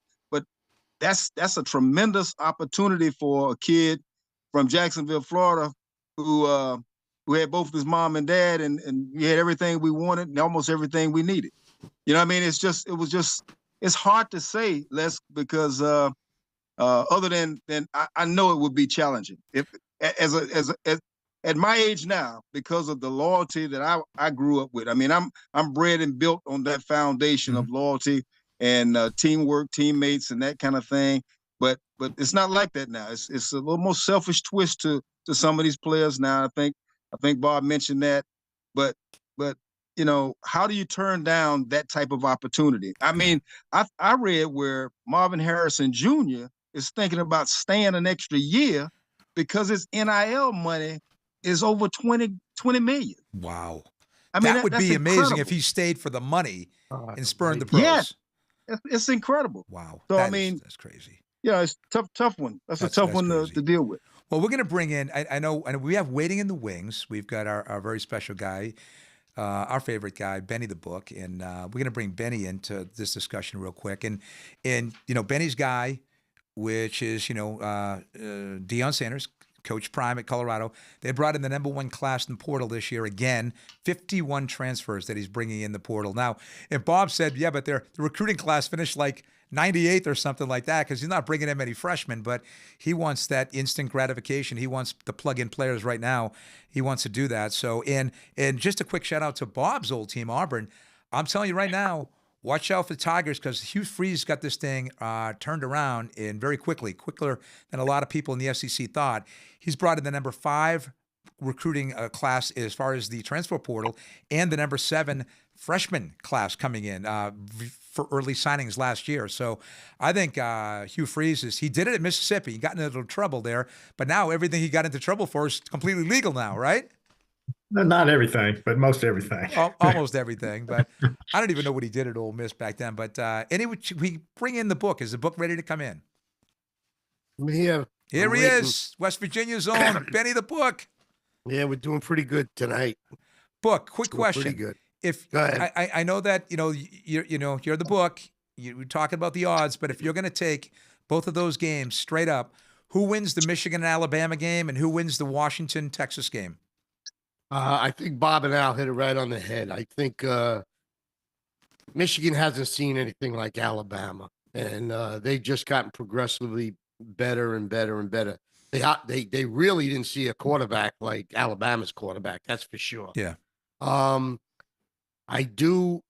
S2: that's a tremendous opportunity for a kid from Jacksonville, Florida, who had both his mom and dad, and we had everything we wanted and almost everything we needed. You know what I mean? It's hard to say, Les, because other than I know it would be challenging. If as at my age now, because of the loyalty that I grew up with. I mean, I'm bred and built on that foundation of loyalty and teamwork, teammates, and that kind of thing. But it's not like that now. It's a little more selfish twist to some of these players now. I think Bob mentioned that. But you know, how do you turn down that type of opportunity? I mean, I read where Marvin Harrison Jr. is thinking about staying an extra year because his NIL money is over 20 million.
S1: Wow.
S2: I mean,
S1: that would
S2: that's
S1: be amazing
S2: incredible.
S1: if he stayed for the money and spurned the
S2: Yes.
S1: pros.
S2: It's incredible.
S1: Wow.
S2: So, I mean,
S1: that's crazy.
S2: Yeah, it's tough one. That's a tough one to deal with.
S1: Well, we're going to bring in, I know, and we have waiting in the wings. We've got our very special guy, our favorite guy, Benny the Book, and we're going to bring Benny into this discussion real quick. And you know, Benny's guy, which is, you know, Deion Sanders, Coach Prime at Colorado. They brought in the #1 class in the portal this year. Again, 51 transfers that he's bringing in the portal. Now, if Bob said, yeah, but the recruiting class finished like 98th or something like that, because he's not bringing in many freshmen, but he wants that instant gratification. He wants to plug in players right now. He wants to do that. So, and just a quick shout out to Bob's old team, Auburn. I'm telling you right now, watch out for the Tigers, because Hugh Freeze got this thing turned around and very quickly, quicker than a lot of people in the SEC thought. He's brought in the #5 recruiting class as far as the transfer portal, and the #7 freshman class coming in for early signings last year. So I think Hugh Freeze he did it at Mississippi. He got into a little trouble there, but now everything he got into trouble for is completely legal now, right?
S3: Not everything, but most everything.
S1: Almost everything, but I don't even know what he did at Ole Miss back then. But anyway, we bring in the book. Is the book ready to come in?
S6: Here
S1: he is, West Virginia's own Benny the Book.
S6: Yeah, we're doing pretty good tonight.
S1: Book, quick question.
S6: Pretty good.
S1: If
S6: Go ahead.
S1: I know that you're the book. You're talking about the odds, but if you're going to take both of those games straight up, who wins the Michigan and Alabama game, and who wins the Washington Texas game?
S6: I think Bob and Al hit it right on the head. I think Michigan hasn't seen anything like Alabama, and they've just gotten progressively better and better and better. They really didn't see a quarterback like Alabama's quarterback. That's for sure.
S1: Yeah.
S6: I do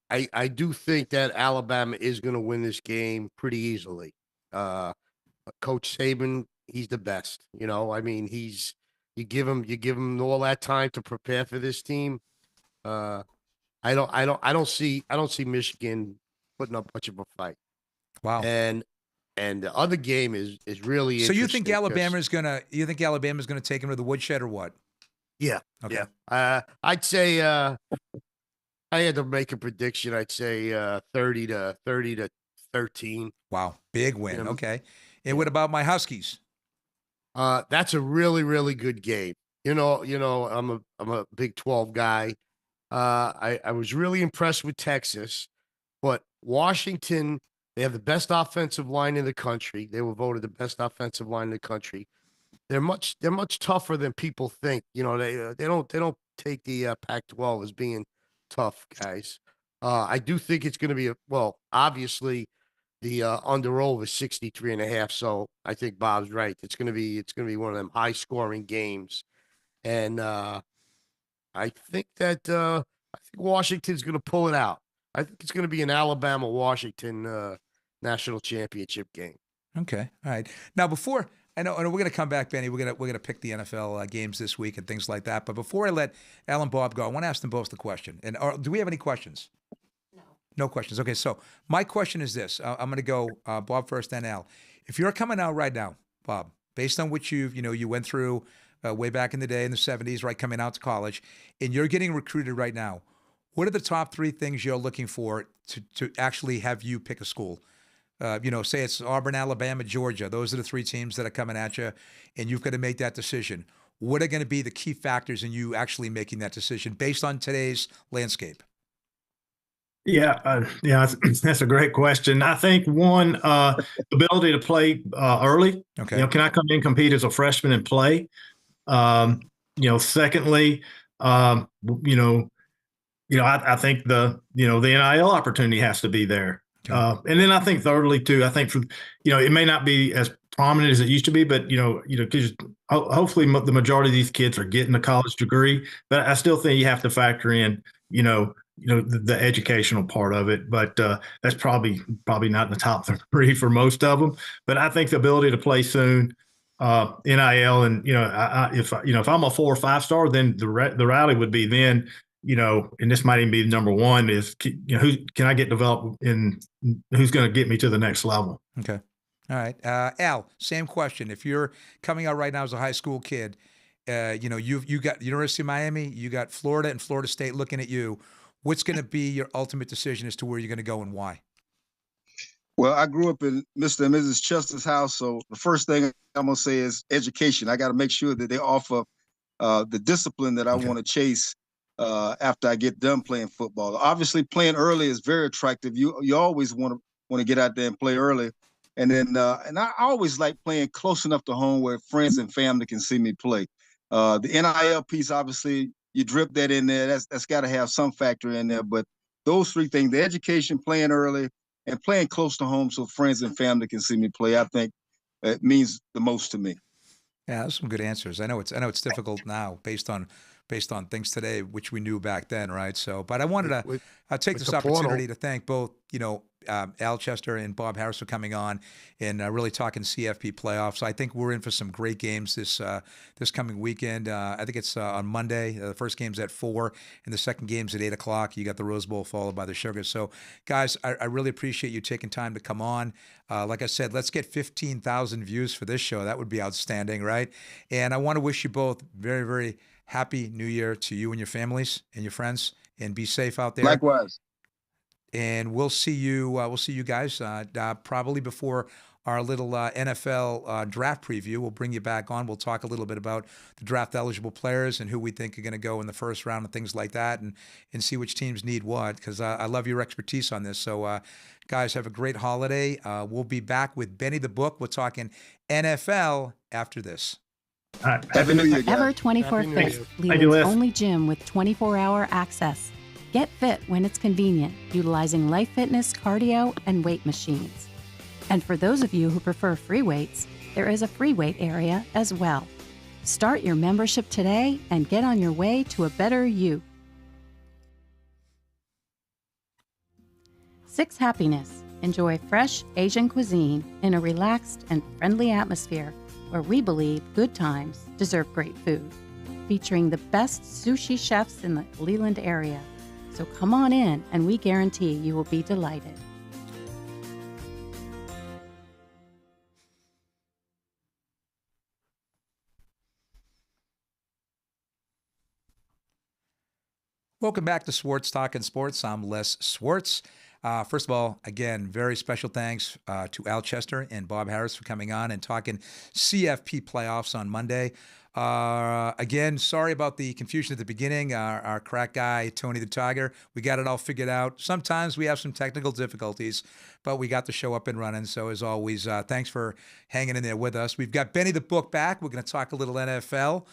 S6: think that Alabama is going to win this game pretty easily. Coach Saban, he's the best. You know, I mean, you give him all that time to prepare for this team. I don't see Michigan putting up much of a fight.
S1: Wow.
S6: And the other game is really
S1: so you think
S6: Alabama's
S1: gonna take him to the woodshed or what?
S6: Yeah.
S1: Okay.
S6: Yeah. I'd say I had to make a prediction. I'd say 30 to 13.
S1: Wow, big win.
S6: You know,
S1: okay. And what about my Huskies?
S6: That's a really, really good game. You know, I'm a Big 12 guy. I was really impressed with Texas, but Washington, they have the best offensive line in the country. They were voted the best offensive line in the country. They're much tougher than people think. You know, they don't take the Pac-12 as being tough, guys. I do think it's going to be obviously the under/over 63.5. So I think Bob's right. It's going to be one of them high scoring games, and I think Washington's going to pull it out. I think it's going to be an Alabama-Washington national championship game.
S1: Okay, all right. Now before I know we're going to come back, Benny. We're going to pick the NFL games this week and things like that. But before I let Al and Bob go, I want to ask them both the question. And do we have any questions? No questions. Okay, so my question is this. I'm going to go Bob first, then Al. If you're coming out right now, Bob, based on what you went through way back in the day in the 70s, right, coming out to college, and you're getting recruited right now, what are the top 3 things you're looking for to actually have you pick a school? Say it's Auburn, Alabama, Georgia. Those are the 3 teams that are coming at you, and you've got to make that decision. What are going to be the key factors in you actually making that decision based on today's landscape?
S3: Yeah, that's a great question. I think one, ability to play early.
S1: Okay.
S3: Can I come in, compete as a freshman and play? Secondly, I think the NIL opportunity has to be there. Okay. And then I think thirdly too, it may not be as prominent as it used to be, but because hopefully the majority of these kids are getting a college degree. But I still think you have to factor in, the educational part of it. But that's probably not in the top 3 for most of them. But I think the ability to play soon, NIL, and if I'm a 4 or 5 star, then the rally would be then. And this might even be number one is, who can I get developed in, who's going to get me to the next level?
S1: Okay. All right. Al, same question. If you're coming out right now as a high school kid, you got University of Miami, you got Florida and Florida State looking at you. What's going to be your ultimate decision as to where you're going to go and why?
S2: Well, I grew up in Mr. and Mrs. Chester's house, so the first thing I'm going to say is education. I got to make sure that they offer the discipline that I want to chase after I get done playing football. Obviously, playing early is very attractive. You always want to get out there and play early, and then and I always like playing close enough to home where friends and family can see me play. The NIL piece, obviously, you drip that in there. That's got to have some factor in there. But those 3 things: the education, playing early, and playing close to home so friends and family can see me play. I think it means the most to me.
S1: Yeah, those are some good answers. I know it's difficult now based on things today, which we knew back then, right? So, but I wanted to take this opportunity to thank both, Al Chester and Bob Harris for coming on and really talking CFP playoffs. I think we're in for some great games this coming weekend. I think it's on Monday. The first game's at 4, and the second game's at 8 o'clock. You got the Rose Bowl followed by the Sugar. So, guys, I really appreciate you taking time to come on. Like I said, let's get 15,000 views for this show. That would be outstanding, right? And I want to wish you both very, very happy New Year to you and your families and your friends, and be safe out there.
S2: Likewise.
S1: And we'll see you guys probably before our little NFL draft preview. We'll bring you back on. We'll talk a little bit about the draft eligible players and who we think are going to go in the first round and things like that, and see which teams need what, because I love your expertise on this. So, guys, have a great holiday. We'll be back with Benny the Book. We're talking NFL after this.
S2: Happy New Year, guys.
S4: Ever 24/6, Leland's only gym with 24-hour access. Get fit when it's convenient, utilizing Life Fitness, cardio, and weight machines. And for those of you who prefer free weights, there is a free weight area as well. Start your membership today and get on your way to a better you. 6 Happiness. Enjoy fresh Asian cuisine in a relaxed and friendly atmosphere where we believe good times deserve great food. Featuring the best sushi chefs in the Leland area. So come on in and we guarantee you will be delighted.
S1: Welcome back to Swartz Talkin Sports. I'm Les Swartz. First of all, again, very special thanks to Al Chester and Bob Harris for coming on and talking CFP playoffs on Monday. Again, sorry about the confusion at the beginning. Our crack guy, Tony the Tiger, we got it all figured out. Sometimes we have some technical difficulties, but we got the show up and running. So as always, thanks for hanging in there with us. We've got Benny the Book back. We're going to talk a little NFL.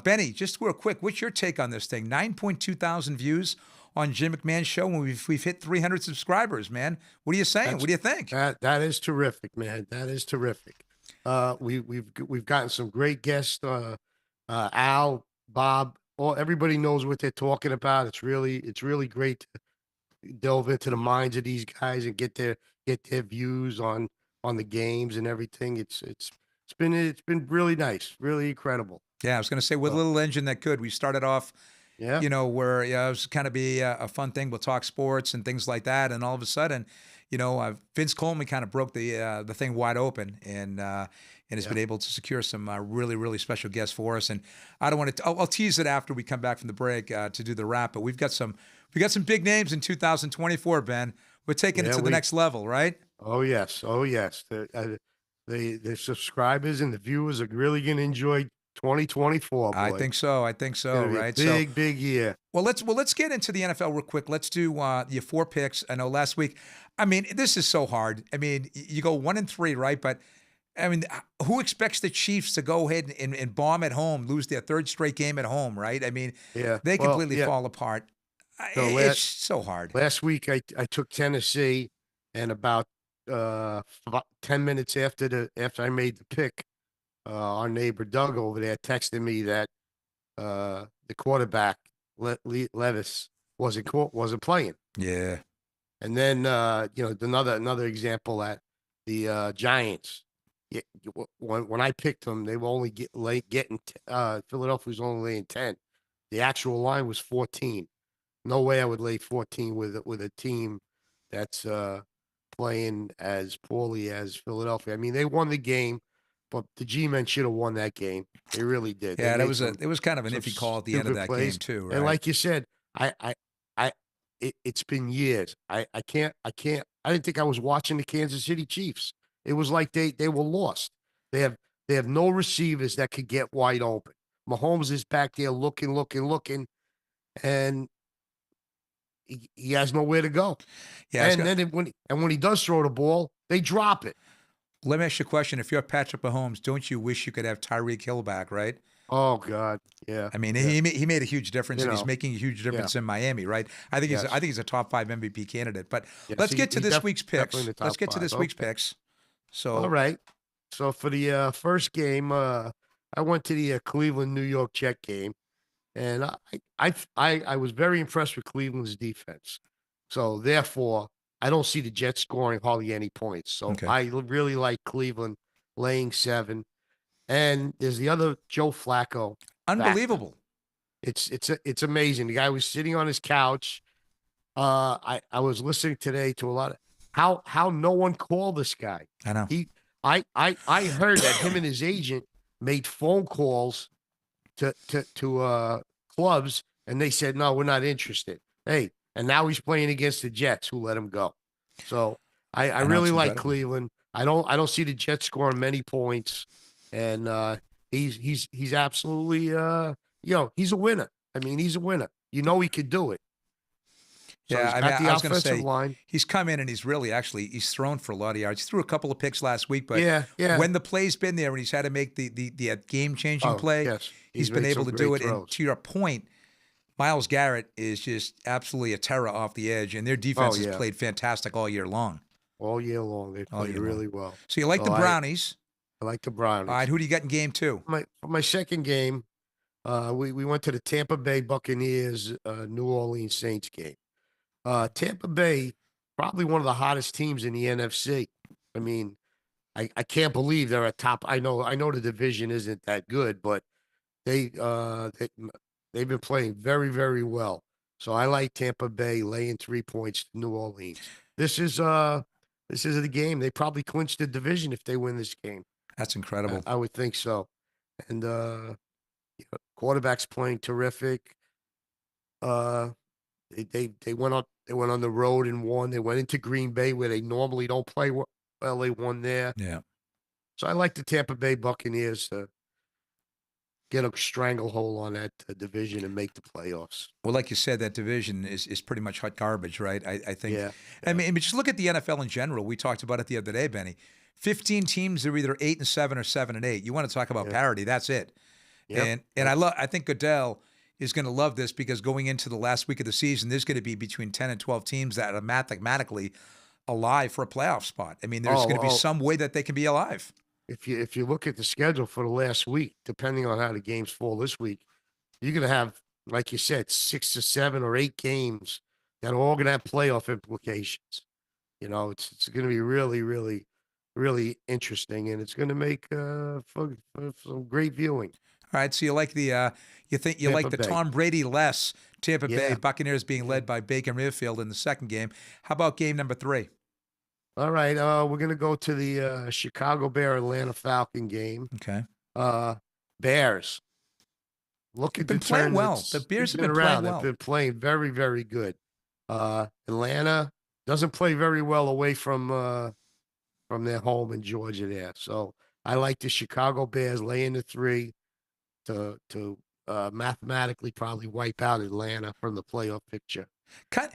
S1: Benny, just real quick, what's your take on this thing? 9.2 thousand views on Jim McMahon's show when we've hit 300 subscribers, man. What are you saying? What do you think?
S6: That is terrific, man. That is terrific. We've gotten some great guests. Al, Bob, everybody knows what they're talking about. It's really great to delve into the minds of these guys and get their views on the games and everything. It's been really nice, really incredible.
S1: Yeah, I was going to say, with a little engine that could. We started off, where it was kind of be a fun thing. We'll talk sports and things like that, and all of a sudden, Vince Coleman kind of broke the thing wide open, and has been able to secure some really, really special guests for us. And I don't want to. I'll tease it after we come back from the break to do the wrap. But we got some big names in 2024, Ben. We're taking it to the next level, right?
S6: Oh yes. The subscribers and the viewers are really going to enjoy 2024. Boy.
S1: I think so. Right.
S6: Big year.
S1: Well, let's get into the NFL real quick. Let's do your 4 picks. I know last week. I mean, this is so hard. I mean, you go 1-3, right? But I mean, who expects the Chiefs to go ahead and bomb at home, lose their 3rd straight game at home, right? I mean, they completely fall apart. It's so hard.
S6: Last week, I took Tennessee, and about 10 minutes after I made the pick, our neighbor Doug over there texted me that the quarterback Levis wasn't playing.
S1: Yeah.
S6: And then another example at the Giants. Yeah, when I picked them, they were only getting Philadelphia was only laying 10. The actual line was 14. No way I would lay 14 with a team that's playing as poorly as Philadelphia. I mean, they won the game, but the G-men should have won that game. They really did.
S1: Yeah,
S6: They
S1: it
S6: made
S1: was kind of an
S6: some
S1: iffy call at the end of
S6: stupid
S1: that
S6: plays.
S1: game too, right?
S6: And like you said, it's been years. I didn't think I was watching the Kansas City Chiefs. It was like they were lost. They have no receivers that could get wide open. Mahomes is back there looking, and he has nowhere to go.
S1: Yeah.
S6: And when he does throw the ball, they drop it.
S1: Let me ask you a question. If you're Patrick Mahomes, don't you wish you could have Tyreek Hill back, right?
S6: Oh God, yeah.
S1: I mean,
S6: yeah.
S1: he made a huge difference, and he's making a huge difference in Miami, right? I think he's a top 5 MVP candidate. But let's get to this week's picks. Let's get to this week's picks. So
S6: all right. So for the first game, I went to the Cleveland New York Jet game, and I was very impressed with Cleveland's defense. So therefore, I don't see the Jets scoring hardly any points. So I really like Cleveland laying 7. And there's the other Joe Flacco.
S1: Unbelievable.
S6: It's amazing. The guy was sitting on his couch. I was listening today to a lot of how no one called this guy.
S1: I know.
S6: I heard that him and his agent made phone calls to clubs, and they said, no, we're not interested. Hey, and now he's playing against the Jets, who let him go. So I really like Cleveland. I don't see the Jets scoring many points, and he's absolutely he's a winner. I mean, he's a winner. You know he could do it. So
S1: yeah,
S6: the
S1: I was going to say,
S6: line.
S1: he's come in and he's he's thrown for a lot of yards. He threw a couple of picks last week, but
S6: yeah.
S1: when the play's been there and he's had to make the game-changing play,
S6: yes.
S1: he's been able to do it.
S6: Throws.
S1: And to your point, Myles Garrett is just absolutely a terror off the edge, and their defense has played fantastic all year long.
S6: All year long. They played really well.
S1: So you like the Brownies.
S6: I like the Brownies.
S1: All right, who do you got in game 2?
S6: For my second game, we went to the Tampa Bay Buccaneers New Orleans Saints game. Tampa Bay, probably one of the hottest teams in the NFC. I mean, I can't believe they're a top. I know the division isn't that good, but they've been playing very, very well. So I like Tampa Bay laying 3 points to New Orleans. This is the game. They probably clinch the division if they win this game.
S1: That's incredible.
S6: I would think so. And quarterback's playing terrific. They went on the road and won. They went into Green Bay where they normally don't play well. They won there.
S1: Yeah.
S6: So I like the Tampa Bay Buccaneers to get a stranglehold on that division and make the playoffs.
S1: Well, like you said, that division is pretty much hot garbage, right? I think.
S6: Yeah.
S1: I mean, just look at the NFL in general. We talked about it the other day, Benny. 15 teams are either 8-7 or 7-8. You want to talk about parity? That's it. Yep. And I think Goodell is going to love this because going into the last week of the season, there's going to be between 10 and 12 teams that are mathematically alive for a playoff spot. I mean, there's going to be some way that they can be alive.
S6: If you look at the schedule for the last week, depending on how the games fall this week, you're going to have, like you said, 6 to 7 or 8 games that are all going to have playoff implications. You know, it's going to be really, really, really interesting, and it's going to make for some great viewing.
S1: All right, so you like the Tom Brady less Tampa Bay Buccaneers being led by Baker Mayfield in the second game. How about game number 3?
S6: All right, we're gonna go to the Chicago Bear Atlanta Falcon game.
S1: Okay.
S6: Bears. Look at the
S1: playing well. The Bears have been playing well.
S6: They've been playing very, very good. Atlanta doesn't play very well away from their home in Georgia there. So I like the Chicago Bears laying the 3 to mathematically probably wipe out Atlanta from the playoff picture.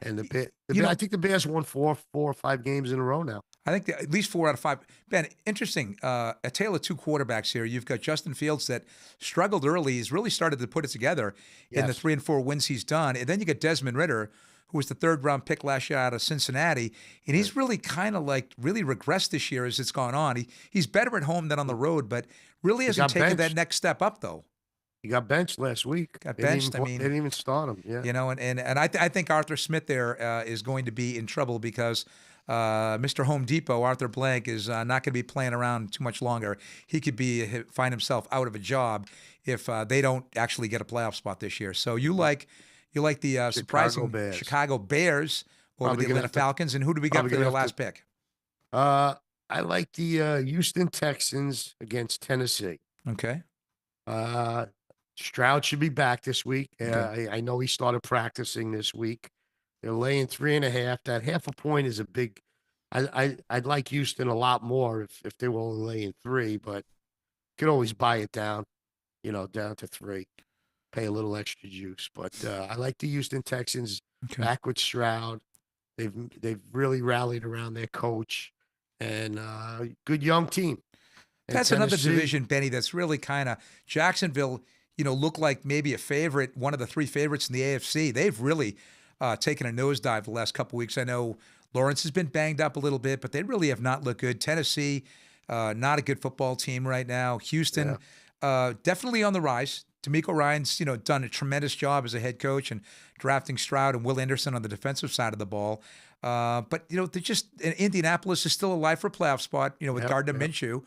S6: And I think the Bears won 4 or 5 games in a row now.
S1: I think at least 4 out of 5. Ben, interesting. A tale of 2 quarterbacks here. You've got Justin Fields that struggled early. He's really started to put it together in the 3 and 4 wins he's done. And then you get Desmond Ridder, who was the 3rd-round pick last year out of Cincinnati, and he's really kind of like really regressed this year as it's gone on. He's better at home than on the road, but really hasn't
S6: got
S1: taken that
S6: benched.
S1: next step up though.
S6: He got benched last week.
S1: Got
S6: They didn't
S1: benched.
S6: even, they didn't even start him. Yeah.
S1: You know, and I think Arthur Smith there is going to be in trouble because Mr. Home Depot, Arthur Blank, is not going to be playing around too much longer. He could find himself out of a job if they don't actually get a playoff spot this year. So you like the surprising
S6: Bears.
S1: Chicago Bears over
S6: Probably
S1: the
S6: gonna
S1: Atlanta
S6: have to-
S1: Falcons, and who do we got
S6: probably
S1: for
S6: gonna
S1: your
S6: have
S1: last pick?
S6: I like the Houston Texans against Tennessee.
S1: Okay.
S6: Stroud should be back this week.
S1: Okay.
S6: I know he started practicing this week. They're laying 3.5. That half a point is a big. I'd like Houston a lot more if they were only laying 3, but could always buy it down, down to 3. Pay a little extra juice, but I like the Houston Texans back with Stroud. They've really rallied around their coach and good young team. And
S1: That's another
S6: Tennessee-
S1: division, Benny, that's really kind of Jacksonville, look like maybe a favorite, one of the 3 favorites in the AFC. They've really taken a nosedive the last couple weeks. I know Lawrence has been banged up a little bit, but they really have not looked good. Tennessee, not a good football team right now. Houston, definitely on the rise. D'Amico Ryan's, done a tremendous job as a head coach and drafting Stroud and Will Anderson on the defensive side of the ball. But, they're just Indianapolis is still alive for a playoff spot, with Gardner Minshew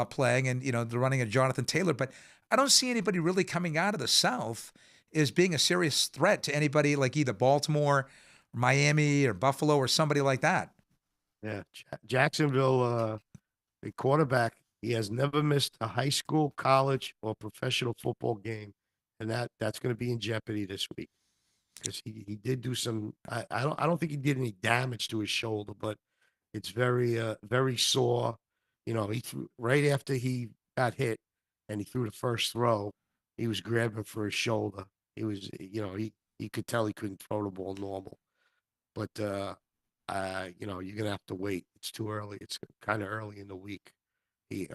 S1: playing and, they're running a Jonathan Taylor. But I don't see anybody really coming out of the South as being a serious threat to anybody like either Baltimore, or Miami, or Buffalo, or somebody like that.
S6: Yeah, Jacksonville, the quarterback, he has never missed a high school, college, or professional football game, and that's going to be in jeopardy this week because he did do some. I don't think he did any damage to his shoulder, but it's very sore. He threw right after he got hit, and he threw the first throw. He was grabbing for his shoulder. He was, he could tell he couldn't throw the ball normal, but you're gonna have to wait. It's too early. It's kind of early in the week.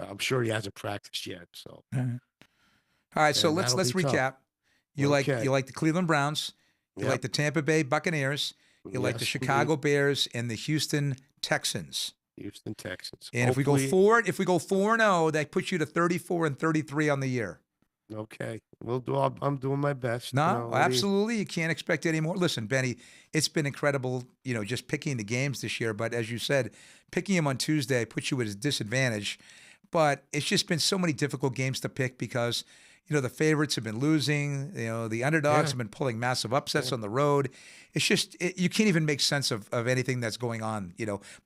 S6: I'm sure he hasn't practiced yet. So,
S1: All right. So
S6: And
S1: let's
S6: that'll be tough.
S1: recap. You
S6: Okay.
S1: like the Cleveland Browns. You
S6: Yep.
S1: like the Tampa Bay Buccaneers. You like the
S6: Yes,
S1: Chicago Bears and the Houston Texans.
S6: Houston Texans.
S1: And if we go
S6: Hopefully-
S1: 4-0, that puts you to 34-33 on the year.
S6: Okay, we'll do. I'm doing my best.
S1: No,
S6: what do you-
S1: absolutely. You can't expect any more. Listen, Benny, it's been incredible, just picking the games this year. But as you said, picking them on Tuesday puts you at a disadvantage. But it's just been so many difficult games to pick because, the favorites have been losing. The underdogs have been pulling massive upsets on the road. It's just, you can't even make sense of anything that's going on.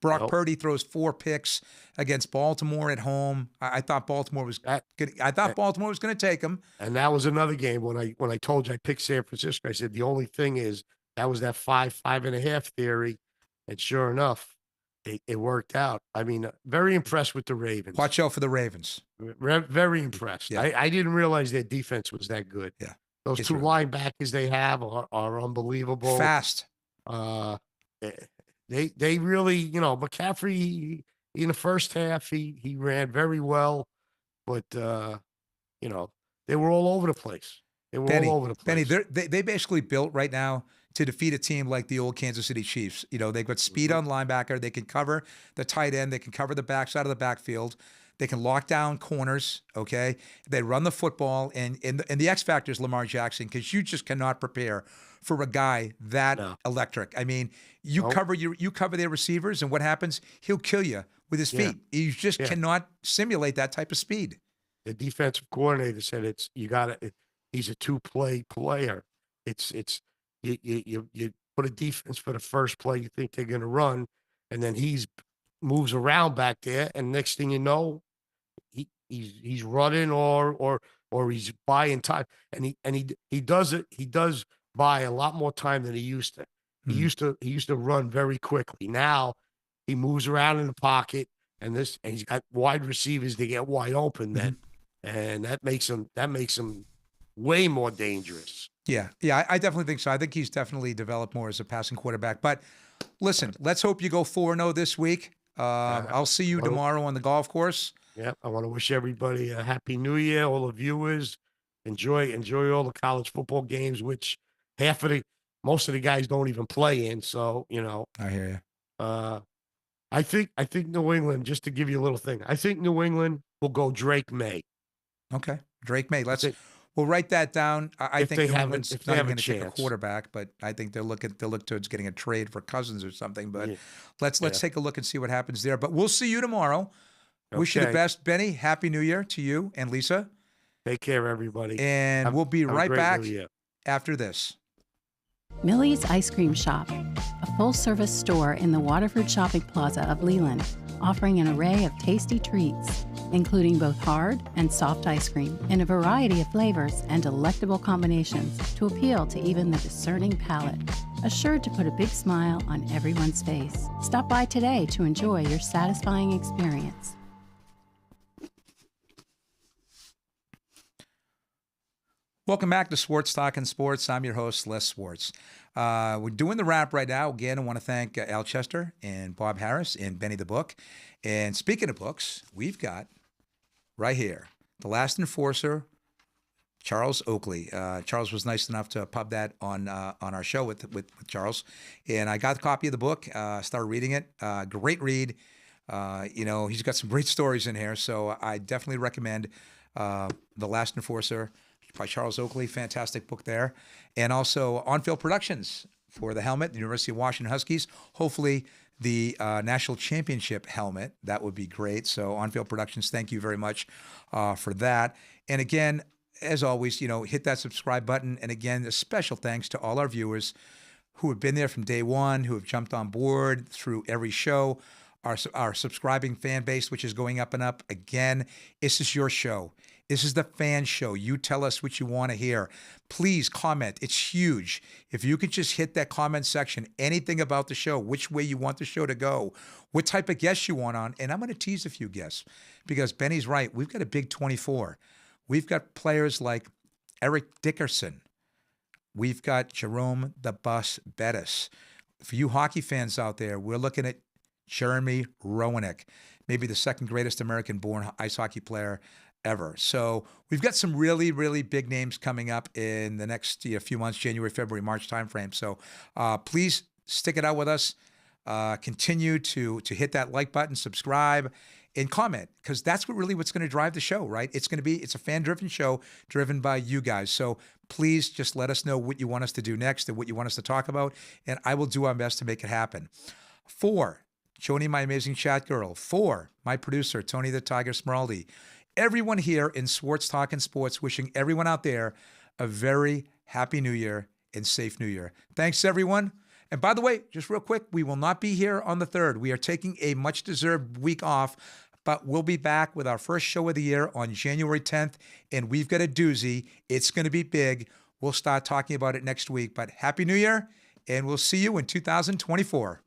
S1: Brock Purdy throws 4 picks against Baltimore at home. I thought Baltimore was good. I thought Baltimore was going to take them.
S6: And that was another game when I told you I picked San Francisco. I said the only thing is that was that 5.5 theory, and sure enough, it worked out. I mean, very impressed with the Ravens.
S1: Watch out for the Ravens.
S6: Very impressed.
S1: Yeah.
S6: I didn't realize their defense was that good.
S1: Yeah.
S6: Those
S1: It's
S6: 2
S1: really
S6: linebackers they have are unbelievable.
S1: Fast.
S6: They really, McCaffrey in the first half he ran very well, but they were all over the place. They were all over the
S1: Benny,
S6: place.
S1: they basically built right now to defeat a team like the old Kansas City Chiefs. They've got speed on linebacker. They can cover the tight end. They can cover the backside of the backfield. They can lock down corners, okay? They run the football, and the X factor is Lamar Jackson because you just cannot prepare for a guy that electric. I mean, you cover their receivers, and what happens? He'll kill you with his feet. You just cannot simulate that type of speed.
S6: The defensive coordinator said he's a 2-play player. It's you put a defense for the first play you think they're going to run, and then moves around back there, and next thing you know, he's running or he's buying time, and he does buy a lot more time than he used to. He used to run very quickly. Now he moves around in the pocket, and he's got wide receivers to get wide open then, and that makes him way more dangerous.
S1: Yeah, I definitely think so. I think he's definitely developed more as a passing quarterback. But listen, let's hope you go 4-0 this week. I'll see you tomorrow on the golf course.
S6: Yeah, I want to wish everybody a happy New Year. All the viewers, enjoy all the college football games. Which half of most of the guys don't even play in. So,
S1: I hear you.
S6: I think New England, just to give you a little thing, I think New England will go Drake May.
S1: Okay, Drake May.
S6: think-
S1: We'll write that down. I
S6: If
S1: think
S6: they
S1: New
S6: have
S1: England's
S6: if they
S1: not
S6: have
S1: even
S6: a
S1: going to take a
S6: chance.
S1: quarterback, but I think they'll look towards getting a trade for Cousins or something. But
S6: Yeah.
S1: let's
S6: Yeah.
S1: take a look and see what happens there. But we'll see you tomorrow. Wish you the
S6: Okay.
S1: best, Benny. Happy New Year to you and Lisa.
S6: Take care, everybody.
S1: And we'll be
S6: Have a
S1: right
S6: great
S1: back
S6: New Year.
S1: after this.
S4: Millie's Ice Cream Shop, a full-service store in the Waterford Shopping Plaza of Leland, offering an array of tasty treats, including both hard and soft ice cream in a variety of flavors and delectable combinations to appeal to even the discerning palate, assured to put a big smile on everyone's face. Stop by today to enjoy your satisfying experience.
S1: Welcome back to Swartz Talkin Sports. I'm your host, Les Swartz. We're doing the wrap right now. Again, I want to thank Al Chester and Bob Harris and Benny the Book. And speaking of books, we've got right here, The Last Enforcer, Charles Oakley. Charles was nice enough to pub that on our show with Charles. And I got a copy of the book, started reading it. Great read. He's got some great stories in here. So I definitely recommend The Last Enforcer by Charles Oakley. Fantastic book there. And also On-Field Productions for the helmet, the University of Washington Huskies. Hopefully the national championship helmet. That would be great. So On-Field Productions, thank you very much for that. And again, as always, hit that subscribe button. And again, a special thanks to all our viewers who have been there from day one, who have jumped on board through every show. Our subscribing fan base, which is going up and up. Again, this is your show. This is the fan show. You tell us what you want to hear. Please comment. It's huge. If you could just hit that comment section, anything about the show, which way you want the show to go, what type of guests you want on. And I'm going to tease a few guests because Benny's right. We've got a big 24. We've got players like Eric Dickerson. We've got Jerome the Bus Bettis. For you hockey fans out there, we're looking at Jeremy Roenick, maybe the second greatest American-born ice hockey player ever. So we've got some really, really big names coming up in the next few months, January, February, March timeframe. So please stick it out with us. Continue to hit that like button, subscribe, and comment, because that's what's going to drive the show, right? It's a fan-driven show driven by you guys. So please just let us know what you want us to do next and what you want us to talk about, and I will do our best to make it happen. 4, Joni, my amazing chat girl. 4, my producer, Tony the Tiger Smaraldi. Everyone here in Swartz Talkin Sports, wishing everyone out there a very happy New Year and safe New Year. Thanks, everyone. And by the way, just real quick, we will not be here on the 3rd. We are taking a much-deserved week off, but we'll be back with our first show of the year on January 10th, and we've got a doozy. It's going to be big. We'll start talking about it next week. But Happy New Year, and we'll see you in 2024.